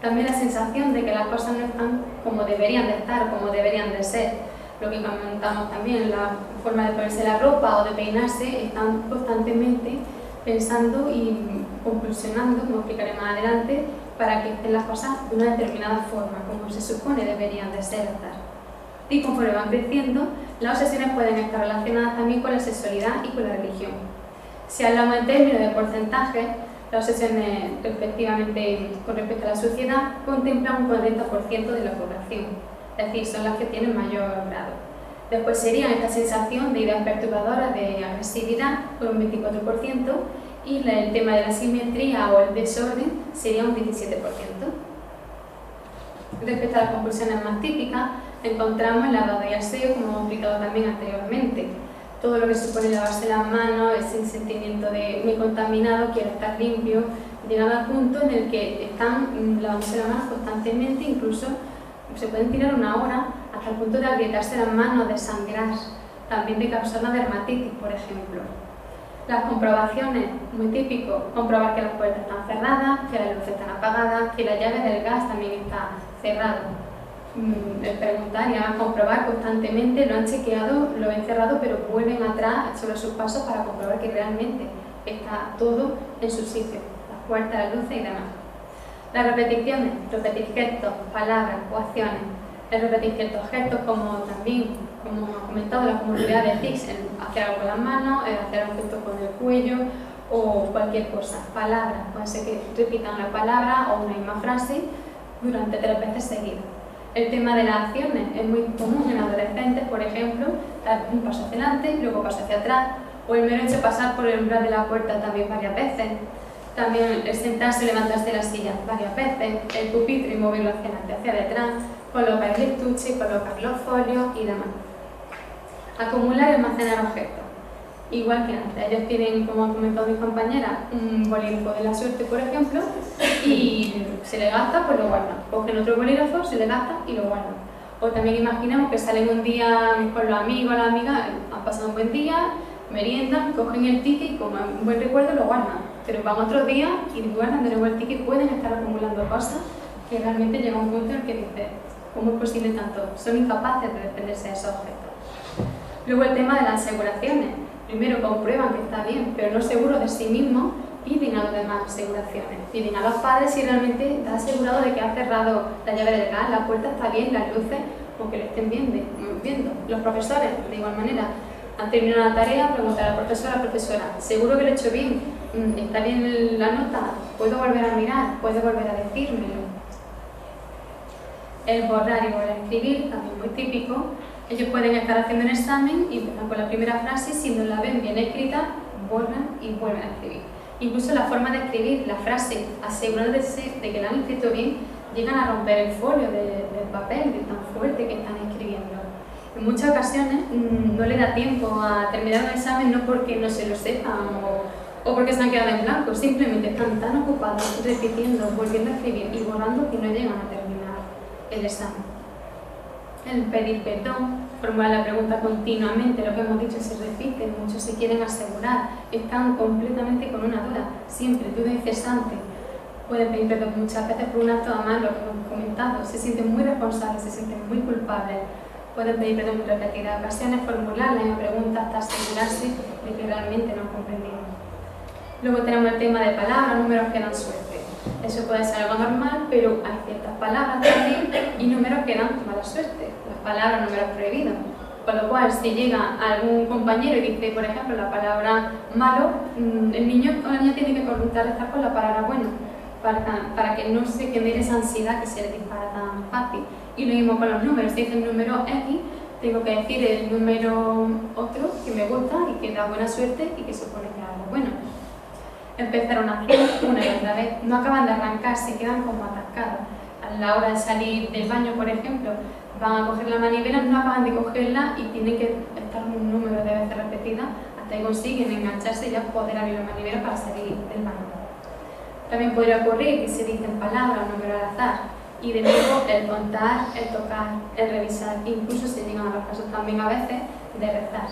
También la sensación de que las cosas no están como deberían de estar, como deberían de ser. Lo que comentamos también, la forma de ponerse la ropa o de peinarse, están constantemente pensando y compulsionando, como explicaré más adelante, para que estén las cosas de una determinada forma, como se supone deberían de ser. Y conforme van creciendo, las obsesiones pueden estar relacionadas también con la sexualidad y con la religión. Si hablamos en términos de porcentaje, las obsesiones respectivamente con respecto a la sociedad contemplan un 40% de la población, es decir, son las que tienen mayor grado. Después serían esta sensación de ideas perturbadoras de agresividad con un 24%, y el tema de la simetría o el desorden sería un 17%. Respecto a las compulsiones más típicas, encontramos el lavado y aseo, como hemos explicado también anteriormente. Todo lo que supone lavarse las manos, ese sentimiento de me he contaminado, quiero estar limpio, llegado al punto en el que están lavándose las manos constantemente, incluso se pueden tirar una hora hasta el punto de agrietarse las manos, de sangrar, también de causar una dermatitis, por ejemplo. Las comprobaciones, muy típico, comprobar que las puertas están cerradas, que las luces están apagadas, que la llave del gas también está cerrada. El preguntar y además comprobar constantemente, lo han chequeado, lo ven cerrado, pero vuelven atrás sobre sus pasos para comprobar que realmente está todo en su sitio, las puertas, las luces y demás. Las repeticiones, repetir gestos, palabras o acciones. El repetir ciertos gestos, como también, como hemos comentado, la comunidad de tics, el hacer algo con las manos, el hacer un gesto con el cuello o cualquier cosa. Palabras, puede ser que repitan la palabra o una misma frase durante 3 veces seguidas. El tema de las acciones es muy común en adolescentes, por ejemplo, dar un paso hacia adelante, luego paso hacia atrás, o el mero hecho de pasar por el umbral de la puerta también varias veces. También el sentarse y levantarse de la silla varias veces, el pupitre y moverlo hacia detrás, colocar el estuche, colocar los folios y demás. Acumular y almacenar objetos. Igual que antes, ellos tienen, como han comentado mis compañeras, un bolígrafo de la suerte, por ejemplo, y se le gasta, pues lo guardan. Cogen otro bolígrafo, se le gasta y lo guardan. O también imaginamos que salen un día con los amigos o las amigas, han pasado un buen día, meriendan, cogen el ticket y como un buen recuerdo lo guardan. Pero van otro día y guardan de nuevo el ticket, pueden estar acumulando cosas que realmente llega un punto en el que dices, ¿cómo es posible tanto? Son incapaces de defenderse de esos objetos. Luego el tema de las aseguraciones. Primero comprueban que está bien, pero no seguros de sí mismos, piden a los demás aseguraciones. Piden a los padres si realmente está asegurado de que ha cerrado la llave del gas, la puerta está bien, las luces, aunque lo estén viendo. Los profesores, de igual manera, han terminado la tarea, preguntar a la profesora, ¿seguro que lo he hecho bien? ¿Está bien la nota? ¿Puedo volver a mirar? ¿Puedo volver a decírmelo? El borrar y volver a escribir, también muy típico. Ellos pueden estar haciendo un examen y empiezan con la primera frase y si no la ven bien escrita, borran y vuelven a escribir. Incluso la forma de escribir la frase, asegurándose de que la han escrito bien, llegan a romper el folio del papel de tan fuerte que están escribiendo. En muchas ocasiones no le da tiempo a terminar un examen no porque no se lo sepan o porque se han quedado en blanco, simplemente están tan ocupados repitiendo, volviendo a escribir y borrando que no llegan a terminar el examen. El pedir perdón, formular la pregunta continuamente, lo que hemos dicho se repite, muchos se quieren asegurar, están completamente con una duda, siempre duda incesante. Pueden pedir perdón muchas veces por un acto, además lo que hemos comentado, se sienten muy responsables, se sienten muy culpables. Pueden pedir perdón en repetidas ocasiones, formular la misma pregunta hasta asegurarse de que realmente no han comprendido. Luego tenemos el tema de palabras, números que dan suerte. Eso puede ser algo normal, pero hay ciertas palabras también y números que dan mala suerte. Las palabras, números prohibidos. Con lo cual, si llega algún compañero y dice, por ejemplo, la palabra malo, el niño o la niña tiene que contrarrestar con la palabra bueno, para que no se genere esa ansiedad que se le dispara tan fácil. Y lo mismo con los números. Si dice el número X, tengo que decir el número otro que me gusta y que da buena suerte y que supone que es algo bueno. Empezaron a hacer una y otra vez, no acaban de arrancar, se quedan como atascados. A la hora de salir del baño, por ejemplo, van a coger la manivela, no acaban de cogerla y tienen que estar un número de veces repetidas hasta que consiguen engancharse y ya poder abrir la manivela para salir del baño. También podría ocurrir que se dicen palabras, números al azar, y de nuevo el contar, el tocar, el revisar, incluso se llegan a los casos también a veces de rezar.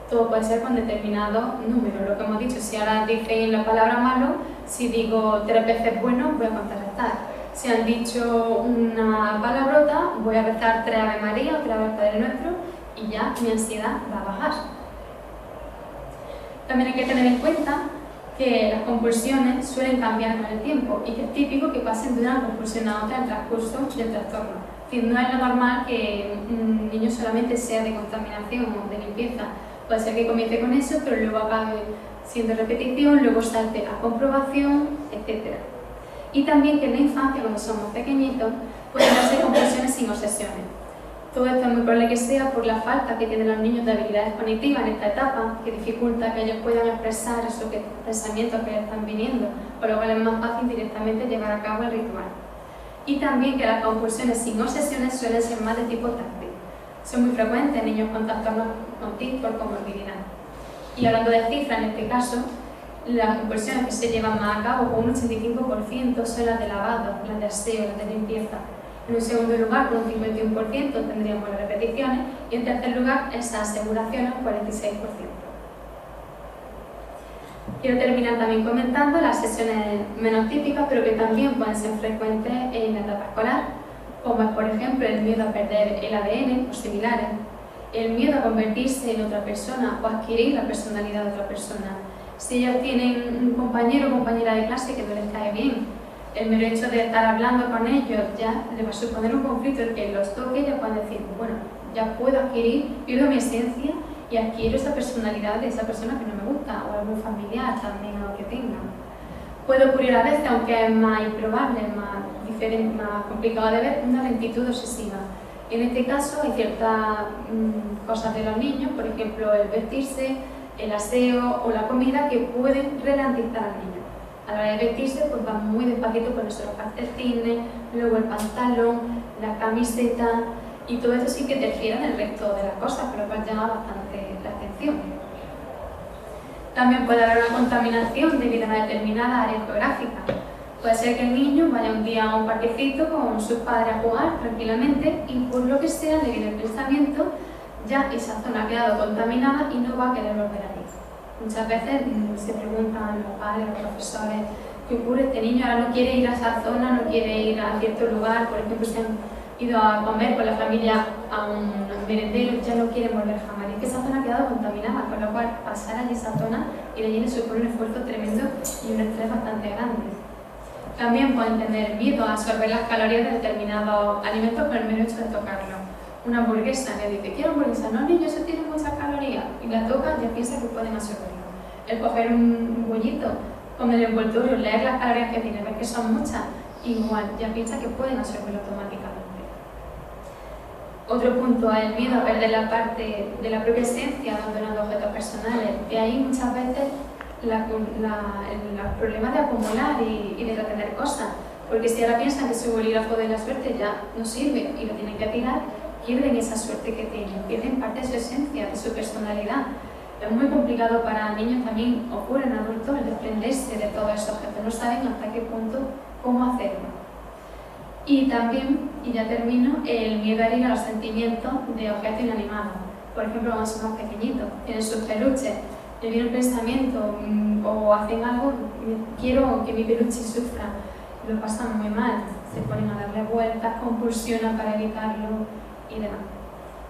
Todo puede ser con determinado número. Lo que hemos dicho, si ahora dicen la palabra malo, si digo 3 veces bueno, voy a contrarrestar. Si han dicho una palabrota, voy a rezar 3 Ave María o 3 Ave Padre Nuestro y ya mi ansiedad va a bajar. También hay que tener en cuenta que las compulsiones suelen cambiar con el tiempo y que es típico que pasen de una compulsión a otra en el transcurso del trastorno. Es decir, no es lo normal que un niño solamente sea de contaminación o de limpieza. Puede ser que comience con eso, pero luego acabe siendo repetición, luego salte a comprobación, etc. Y también que en la infancia, cuando somos pequeñitos, pueden darse compulsiones sin obsesiones. Todo esto es muy probable que sea por la falta que tienen los niños de habilidades cognitivas en esta etapa, que dificulta que ellos puedan expresar esos pensamientos que les están viniendo, por lo cual es más fácil directamente llevar a cabo el ritual. Y también que las compulsiones sin obsesiones suelen ser más de tipo táctil. Son muy frecuentes en niños con trastornos con TIC por comorbilidad. Y hablando de cifras, en este caso, las compulsiones que se llevan más a cabo con un 85% son las de lavado, las de aseo, las de limpieza. En un segundo lugar, con un 51% tendríamos las repeticiones y en tercer lugar, esas aseguraciones, un 46%. Quiero terminar también comentando las sesiones menos típicas, pero que también pueden ser frecuentes en la etapa escolar, como es, por ejemplo, el miedo a perder el ADN o similares, el miedo a convertirse en otra persona o adquirir la personalidad de otra persona. Si ellos tienen un compañero o compañera de clase que no les cae bien, el mero hecho de estar hablando con ellos ya les va a suponer un conflicto en que los toque, ellos pueden decir, bueno, ya puedo adquirir, pierdo mi esencia y adquiero esa personalidad de esa persona que no me gusta, o algún familiar también o que tenga. Puede ocurrir a veces, aunque es más improbable, más diferente, más complicado de ver, una lentitud obsesiva. En este caso hay ciertas cosas de los niños, por ejemplo el vestirse, el aseo o la comida que pueden ralentizar al niño. a la hora de vestirse pues van muy despacito con nuestros calcetines, luego el pantalón, la camiseta, y todo esto sí que interfiere en el resto de las cosas, pero cual llama bastante la atención. También puede haber una contaminación debido a una determinada área geográfica. Puede ser que el niño vaya un día a un parquecito con sus padres a jugar tranquilamente y por lo que sea, debido al pensamiento, ya esa zona ha quedado contaminada y no va a querer volver allí. Muchas veces se preguntan los padres, los profesores, ¿qué ocurre? Este niño ahora no quiere ir a esa zona, no quiere ir a cierto lugar, por ejemplo, se han ido a comer con la familia a un merendero, ya no quiere volver jamás. Es que esa zona ha quedado contaminada, con lo cual pasar allí esa zona y de allí supone un esfuerzo tremendo y un estrés bastante grande. También pueden tener miedo a absorber las calorías de determinados alimentos por el mero hecho de tocarlo. Una hamburguesa le dice, quiero hamburguesa, no niño, eso tiene muchas calorías, y la toca, ya piensa que pueden absorberlo. El coger un bollito, con el envoltorio, leer las calorías que tiene, ver que son muchas, igual, ya piensa que pueden absorberlo automáticamente. Otro punto es el miedo a perder la parte de la propia esencia abandonando objetos personales. Y ahí muchas veces los problemas de acumular y de retener cosas. Porque si ahora piensan que su bolígrafo de la suerte ya no sirve y lo tienen que tirar, pierden esa suerte que tienen, pierden parte de su esencia, de su personalidad. Es muy complicado para niños, también ocurre en adultos el desprenderse de todos esos objetos. No saben hasta qué punto cómo hacerlo. Y también, y ya termino, el miedo a herir a los sentimientos de objetos inanimados. Por ejemplo, cuando son más pequeñitos, tienen sus peluches, le viene el pensamiento o hacen algo, quiero que mi peluche sufra, lo pasan muy mal, se ponen a darle vueltas, compulsionan para evitarlo y demás.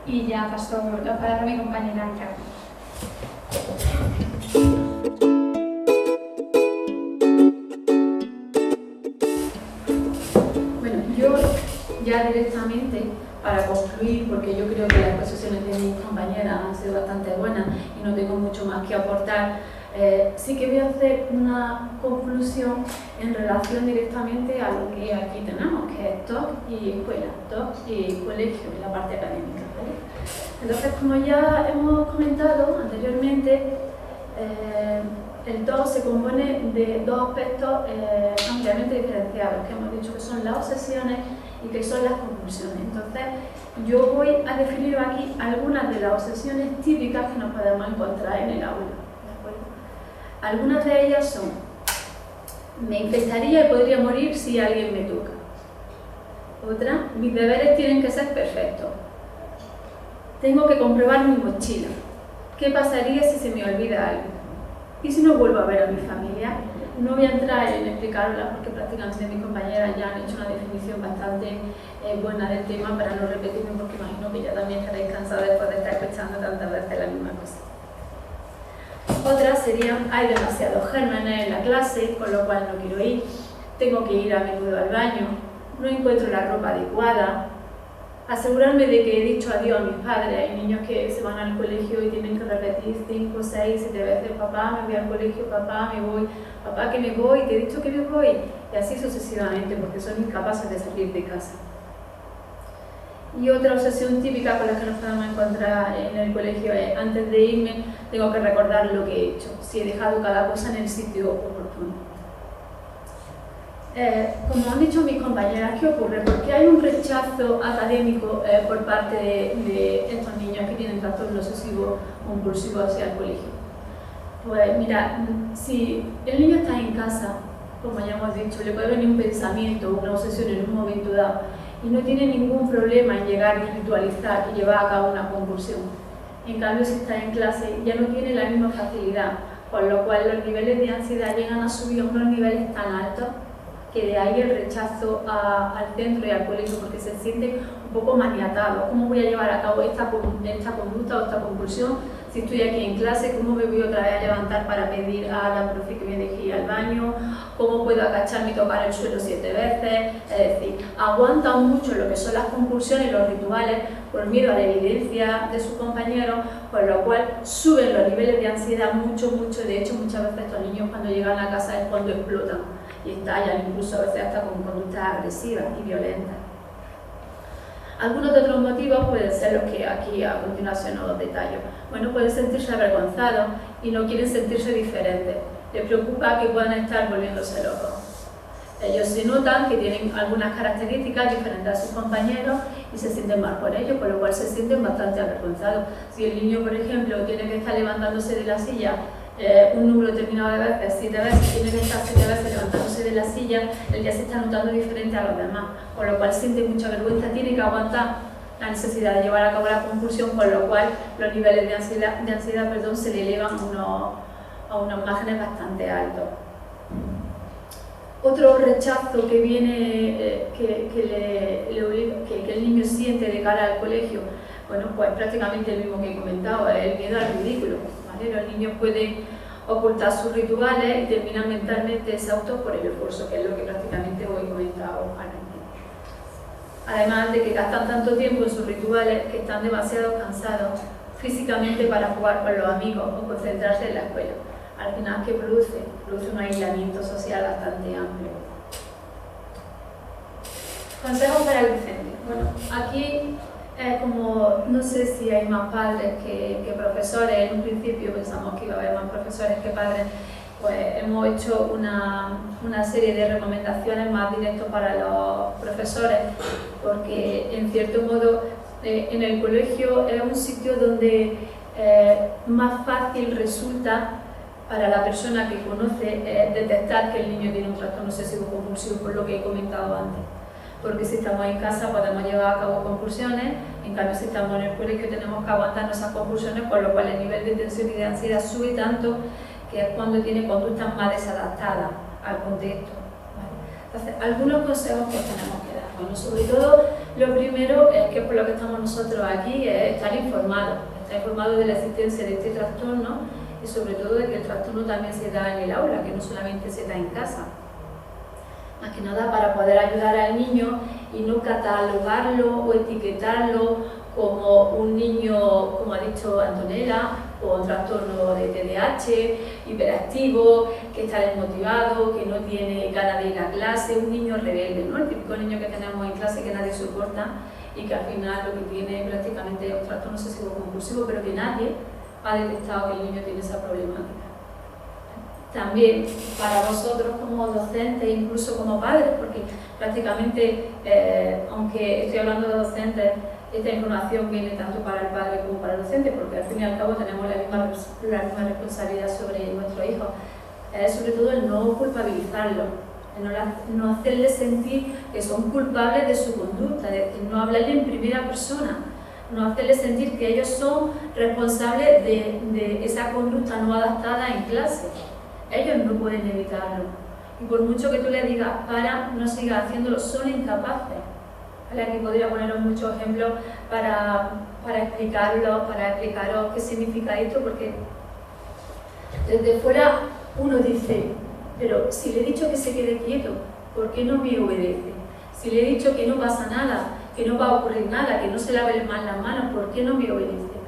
Y ya paso la palabra a mi compañera Anka. Yo ya directamente, para concluir, porque yo creo que las exposiciones de mis compañeras han sido bastante buenas y no tengo mucho más que aportar, sí que voy a hacer una conclusión en relación directamente a lo que aquí tenemos, que es TOC y escuela, TOC y colegio, en la parte académica, ¿vale? Entonces, como ya hemos comentado anteriormente, el TOC se compone de dos aspectos ampliamente diferenciados, que hemos dicho que son las obsesiones y que son las compulsiones. Entonces, yo voy a definir aquí algunas de las obsesiones típicas que nos podemos encontrar en el aula. ¿De acuerdo? Algunas de ellas son: me infectaría y podría morir si alguien me toca. Otra: mis deberes tienen que ser perfectos. Tengo que comprobar mi mochila. ¿Qué pasaría si se me olvida algo? ¿Y si no vuelvo a ver a mi familia? No voy a entrar en explicarla porque prácticamente mis compañeras ya han hecho una definición bastante buena del tema para no repetirme, porque imagino que ya también estaréis cansados después de estar escuchando tantas veces la misma cosa. Otras serían: hay demasiados gérmenes en la clase, con lo cual no quiero ir, tengo que ir a menudo al baño, no encuentro la ropa adecuada, asegurarme de que he dicho adiós a mis padres. Hay niños que se van al colegio y tienen que repetir 5, 6, 7 veces: papá, me voy al colegio, papá, me voy, papá, que me voy, te he dicho que me voy, y así sucesivamente, porque son incapaces de salir de casa. Y otra obsesión típica con la que nos podemos encontrar en el colegio es: antes de irme tengo que recordar lo que he hecho, si he dejado cada cosa en el sitio oportuno. Como han dicho mis compañeras, ¿qué ocurre? Porque hay un rechazo académico por parte de estos niños que tienen trastorno obsesivo compulsivo hacia el colegio. Pues mira, si el niño está en casa, como ya hemos dicho, le puede venir un pensamiento o una obsesión en un momento dado y no tiene ningún problema en llegar y ritualizar y llevar a cabo una compulsión. En cambio, si está en clase, ya no tiene la misma facilidad, con lo cual los niveles de ansiedad llegan a subir a unos niveles tan altos que de ahí el rechazo al centro y al colegio, porque se sienten un poco maniatados. ¿Cómo voy a llevar a cabo esta conducta o esta compulsión si estoy aquí en clase? ¿Cómo me voy otra vez a levantar para pedir a la profe que me deje ir al baño? ¿Cómo puedo agacharme y tocar el suelo 7 veces? Es decir, aguantan mucho lo que son las compulsiones y los rituales por miedo a la evidencia de sus compañeros, por lo cual suben los niveles de ansiedad mucho. De hecho, muchas veces estos niños cuando llegan a casa es cuando explotan y estallan, incluso a veces hasta con conductas agresivas y violentas. Algunos de otros motivos pueden ser los que aquí a continuación os detallo. Bueno, pueden sentirse avergonzados y no quieren sentirse diferentes. Les preocupa que puedan estar volviéndose locos. Ellos se notan que tienen algunas características diferentes a sus compañeros y se sienten mal por ello, por lo cual se sienten bastante avergonzados. Si el niño, por ejemplo, tiene que estar levantándose de la silla un número determinado de veces, 7 veces, tiene que estar 7 veces levantándose de la silla, él ya se está notando diferente a los demás, con lo cual siente mucha vergüenza, tiene que aguantar la necesidad de llevar a cabo la compulsión, con lo cual los niveles de ansiedad se le elevan a unos márgenes bastante altos. Otro rechazo que viene, que el niño siente de cara al colegio, bueno, pues prácticamente el mismo que he comentado, es el miedo al ridículo, ¿vale? Los niños pueden ocultar sus rituales y terminan mentalmente exhaustos por el esfuerzo, que es lo que prácticamente os he comentado antes. Además de que gastan tanto tiempo en sus rituales que están demasiado cansados físicamente para jugar con los amigos o concentrarse en la escuela. Al final, ¿qué produce? Produce un aislamiento social bastante amplio. Consejos para el docente. Bueno, aquí como no sé si hay más padres que profesores, en un principio pensamos que iba a haber más profesores que padres, pues hemos hecho una serie de recomendaciones más directas para los profesores, porque en cierto modo en el colegio es un sitio donde más fácil resulta para la persona que conoce detectar que el niño tiene un trastorno obsesivo compulsivo, por lo que he comentado antes. Porque si estamos en casa podemos llevar a cabo compulsiones, en cambio si estamos en el colegio tenemos que aguantar esas compulsiones, con lo cual el nivel de tensión y de ansiedad sube tanto que es cuando tiene conductas más desadaptadas al contexto, ¿vale? Entonces, algunos consejos que tenemos que dar. Bueno, sobre todo, lo primero es que por lo que estamos nosotros aquí es estar informados de la existencia de este trastorno y sobre todo de que el trastorno también se da en el aula, que no solamente se da en casa. Más que nada para poder ayudar al niño y no catalogarlo o etiquetarlo como un niño, como ha dicho Antonella, con trastorno de TDAH, hiperactivo, que está desmotivado, que no tiene ganas de ir a clase, un niño rebelde, ¿no? El típico niño que tenemos en clase que nadie soporta y que al final lo que tiene prácticamente es un trastorno obsesivo compulsivo, pero que nadie ha detectado que el niño tiene esa problemática. También para vosotros como docentes, incluso como padres, porque prácticamente, aunque estoy hablando de docentes, esta información viene tanto para el padre como para el docente, porque al fin y al cabo tenemos la misma responsabilidad sobre nuestro hijo. Sobre todo el no culpabilizarlo, no hacerles sentir que son culpables de su conducta, no hablarle en primera persona, no hacerles sentir que ellos son responsables de esa conducta no adaptada en clase. Ellos no pueden evitarlo. Y por mucho que tú les digas para, no sigas haciéndolo, son incapaces. ¿Vale? Aquí podría poneros muchos ejemplos para explicaros qué significa esto, porque desde fuera uno dice, pero si le he dicho que se quede quieto, ¿por qué no me obedece? Si le he dicho que no pasa nada, que no va a ocurrir nada, que no se lave más las manos, ¿por qué no me obedece?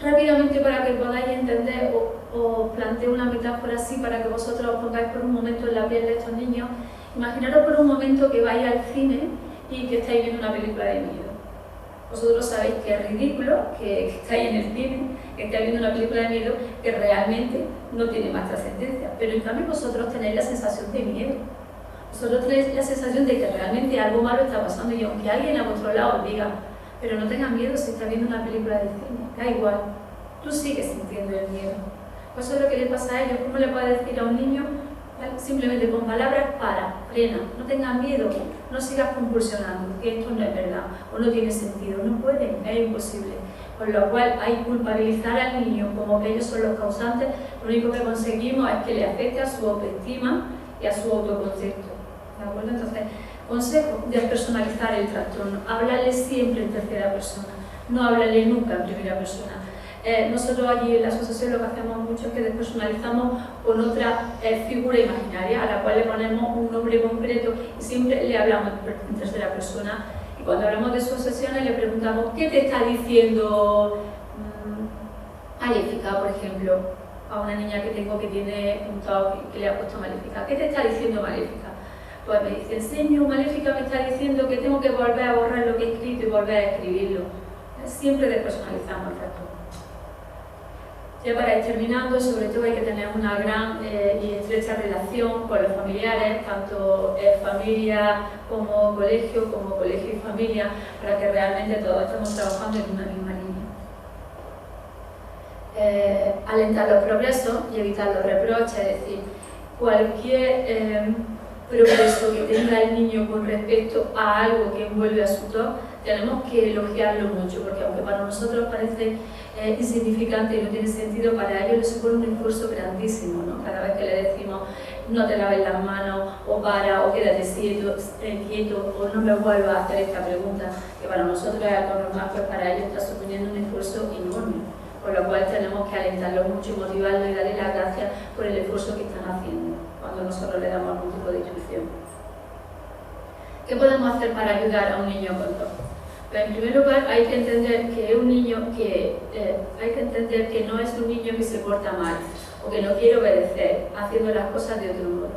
Rápidamente, para que podáis entender, os planteo una metáfora así para que vosotros os pongáis por un momento en la piel de estos niños. Imaginaros por un momento que vais al cine y que estáis viendo una película de miedo. Vosotros sabéis que es ridículo, que estáis en el cine, que estáis viendo una película de miedo que realmente no tiene más trascendencia, pero en cambio vosotros tenéis la sensación de miedo. Vosotros tenéis la sensación de que realmente algo malo está pasando, y aunque alguien a vuestro lado os diga, pero no tengas miedo si estás viendo una película de cine, da igual, tú sigues sintiendo el miedo. Pues eso es lo que le pasa a ellos. ¿Cómo le puedes decir a un niño? Simplemente con palabras, frena, no tengas miedo, no sigas compulsionando, que esto no es verdad o no tiene sentido, no pueden, es imposible. Con lo cual hay que culpabilizar al niño como que ellos son los causantes. Lo único que conseguimos es que le afecte a su autoestima y a su autoconcepto. ¿De acuerdo? Entonces, consejo: despersonalizar el trastorno, hablarle siempre en tercera persona, no hablarle nunca en primera persona. Nosotros allí en la asociación lo que hacemos mucho es que despersonalizamos con otra figura imaginaria a la cual le ponemos un nombre concreto y siempre le hablamos en tercera persona. Y cuando hablamos de sus sesiones le preguntamos: ¿qué te está diciendo Maléfica, por ejemplo? A una niña que tengo que tiene un TOC que le ha puesto Maléfica. ¿Qué te está diciendo Maléfica? Pues me dice: señor, Maléfica me está diciendo que tengo que volver a borrar lo que he escrito y volver a escribirlo. Siempre despersonalizamos el trastorno. Ya para ir terminando, sobre todo hay que tener una gran y estrecha relación con los familiares, tanto familia como colegio y familia, para que realmente todos estemos trabajando en una misma línea. Alentar los progresos y evitar los reproches, es decir, cualquier progreso que tenga el niño con respecto a algo que envuelve a su TOC, tenemos que elogiarlo mucho, porque aunque para nosotros parece insignificante y no tiene sentido, para ellos les supone un esfuerzo grandísimo, ¿no? Cada vez que le decimos no te laves las manos, o para, o quédate quieto, o no me vuelvas a hacer esta pregunta, que para nosotros es algo normal, pues para ellos está suponiendo un esfuerzo enorme, por lo cual tenemos que alentarlos mucho y motivarlos y darles las gracias por el esfuerzo que están haciendo cuando nosotros le damos algún tipo de instrucción. ¿Qué podemos hacer para ayudar a un niño con TOC? Pues en primer lugar hay que entender que es un niño que no es un niño que se porta mal o que no quiere obedecer haciendo las cosas de otro modo.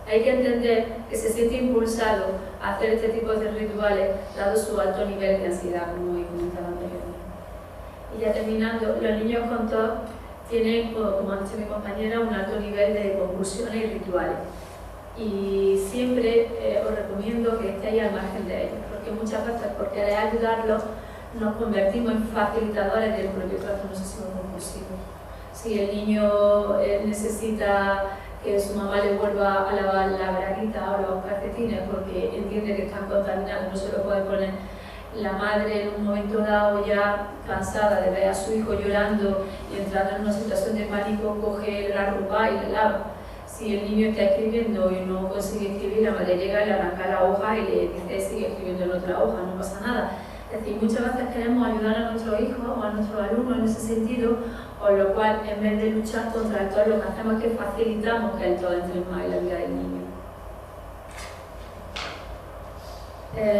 Hay que entender que se siente impulsado a hacer este tipo de rituales dado su alto nivel de ansiedad, como he comentado anteriormente. Y ya terminando, los niños con TOC tienen, como ha dicho mi compañera, un alto nivel de convulsiones y rituales. Y siempre os recomiendo que estéis al margen de ellos, porque muchas veces por querer ayudarlos nos convertimos en facilitadores del propio trastorno obsesivo compulsivo. Si el niño necesita que su mamá le vuelva a lavar la braguita o los calcetines porque entiende que están contaminados, no se lo puede poner, la madre en un momento dado, ya cansada de ver a su hijo llorando y entrando en una situación de pánico, coge la ropa y la lava. Si el niño está escribiendo y no consigue escribir, la madre llega y le arranca la hoja y le dice sigue escribiendo en otra hoja, no pasa nada. Es decir, muchas veces queremos ayudar a nuestros hijos o a nuestros alumnos en ese sentido, con lo cual en vez de luchar contra el TOC, lo que hacemos es que facilitamos que el TOC entre más en la vida del niño.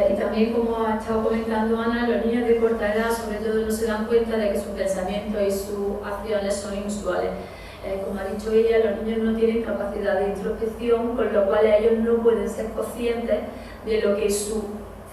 Y también, como ha estado comentando Ana, los niños de corta edad sobre todo no se dan cuenta de que sus pensamientos y sus acciones son inusuales. Como ha dicho ella, los niños no tienen capacidad de introspección, con lo cual ellos no pueden ser conscientes de lo que su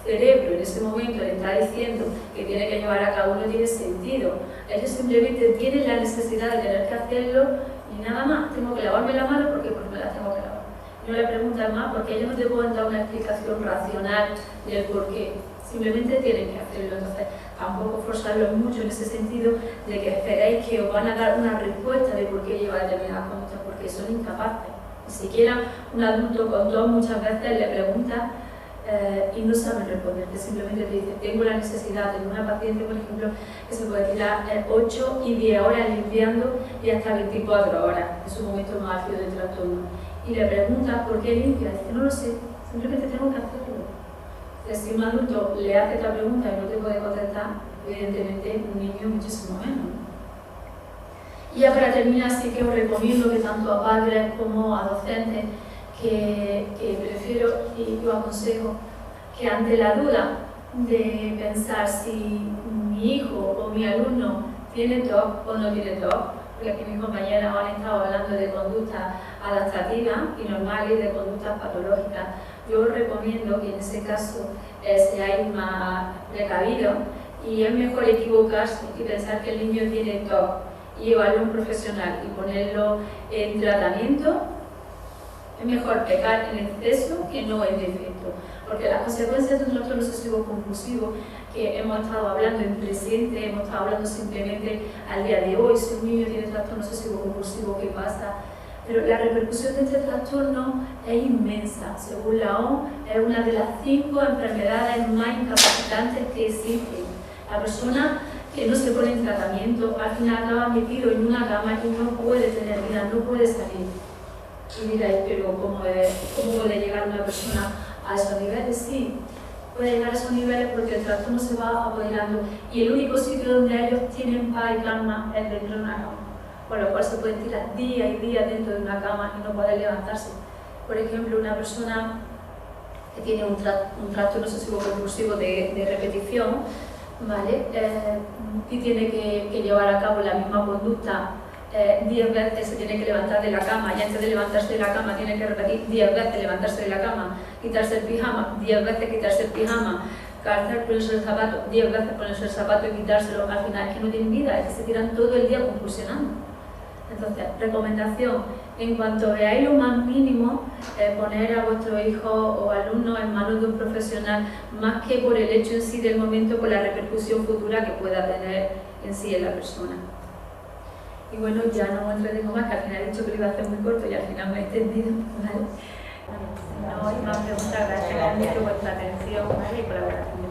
cerebro en ese momento le está diciendo que tiene que llevar a cabo, no tiene sentido. Ellos simplemente tienen la necesidad de tener que hacerlo y nada más. Tengo que lavarme la mano porque me las tengo que lavar. No le preguntan más porque ellos no te pueden dar una explicación racional del por qué. Simplemente tienen que hacerlo. Entonces, tampoco forzarlos mucho en ese sentido de que esperéis que os van a dar una respuesta de por qué lleva determinadas conductas, porque son incapaces. Ni siquiera un adulto con TOC muchas veces le pregunta y no saben responderte, simplemente te dice tengo la necesidad. Tengo una paciente, por ejemplo, que se puede tirar 8 y 10 horas limpiando y hasta 24 horas, es un momento más álgido del trastorno. Y le preguntas por qué limpias, dice no lo sé, simplemente tengo que hacerlo. Si un adulto le hace esta pregunta y no te puede contestar, evidentemente un niño muchísimo menos. Y ya para terminar, sí que os recomiendo que tanto a padres como a docentes, que prefiero y yo aconsejo que ante la duda de pensar si mi hijo o mi alumno tiene TOC o no tiene TOC, porque aquí mis compañeras han estado hablando de conductas adaptativas y normales y de conductas patológicas, yo os recomiendo que en ese caso seáis más precavidos y es mejor equivocarse y pensar que el niño tiene TOC y llevarlo a un profesional y ponerlo en tratamiento. Es mejor pecar en exceso que no en defecto, porque las consecuencias de un trastorno obsesivo compulsivo que hemos estado hablando en presente, hemos estado hablando simplemente al día de hoy, si un niño tiene trastorno obsesivo compulsivo, ¿qué pasa? Pero la repercusión de este trastorno es inmensa. Según la OMS, es una de las 5 enfermedades más incapacitantes que existen. La persona que no se pone en tratamiento al final acaba metido en una cama y no puede tener vida, no puede salir. Y diréis, pero ¿cómo puede llegar una persona a esos niveles? Sí, puede llegar a esos niveles porque el trastorno se va apoderando y el único sitio donde ellos tienen paz y calma es dentro de una cama, por lo cual se pueden tirar días y días dentro de una cama y no poder levantarse. Por ejemplo, una persona que tiene un trastorno obsesivo compulsivo de repetición, ¿vale? Y tiene que llevar a cabo la misma conducta 10 veces, se tiene que levantar de la cama y antes de levantarse de la cama tiene que repetir 10 veces levantarse de la cama, quitarse el pijama, 10 veces quitarse el pijama, calzar, ponerse el zapato, 10 veces ponerse el zapato y quitárselo. Al final es que no tienen vida, es que se tiran todo el día compulsionando. Entonces, recomendación, en cuanto veáis lo más mínimo, poner a vuestro hijo o alumno en manos de un profesional, más que por el hecho en sí del momento, por la repercusión futura que pueda tener en sí en la persona. Y bueno, ya no os entretengo más, que al final he dicho que lo iba a hacer muy corto y al final me he extendido, ¿vale? No hay más preguntas, gracias mucho por vuestra atención, ¿vale? Y colaboración.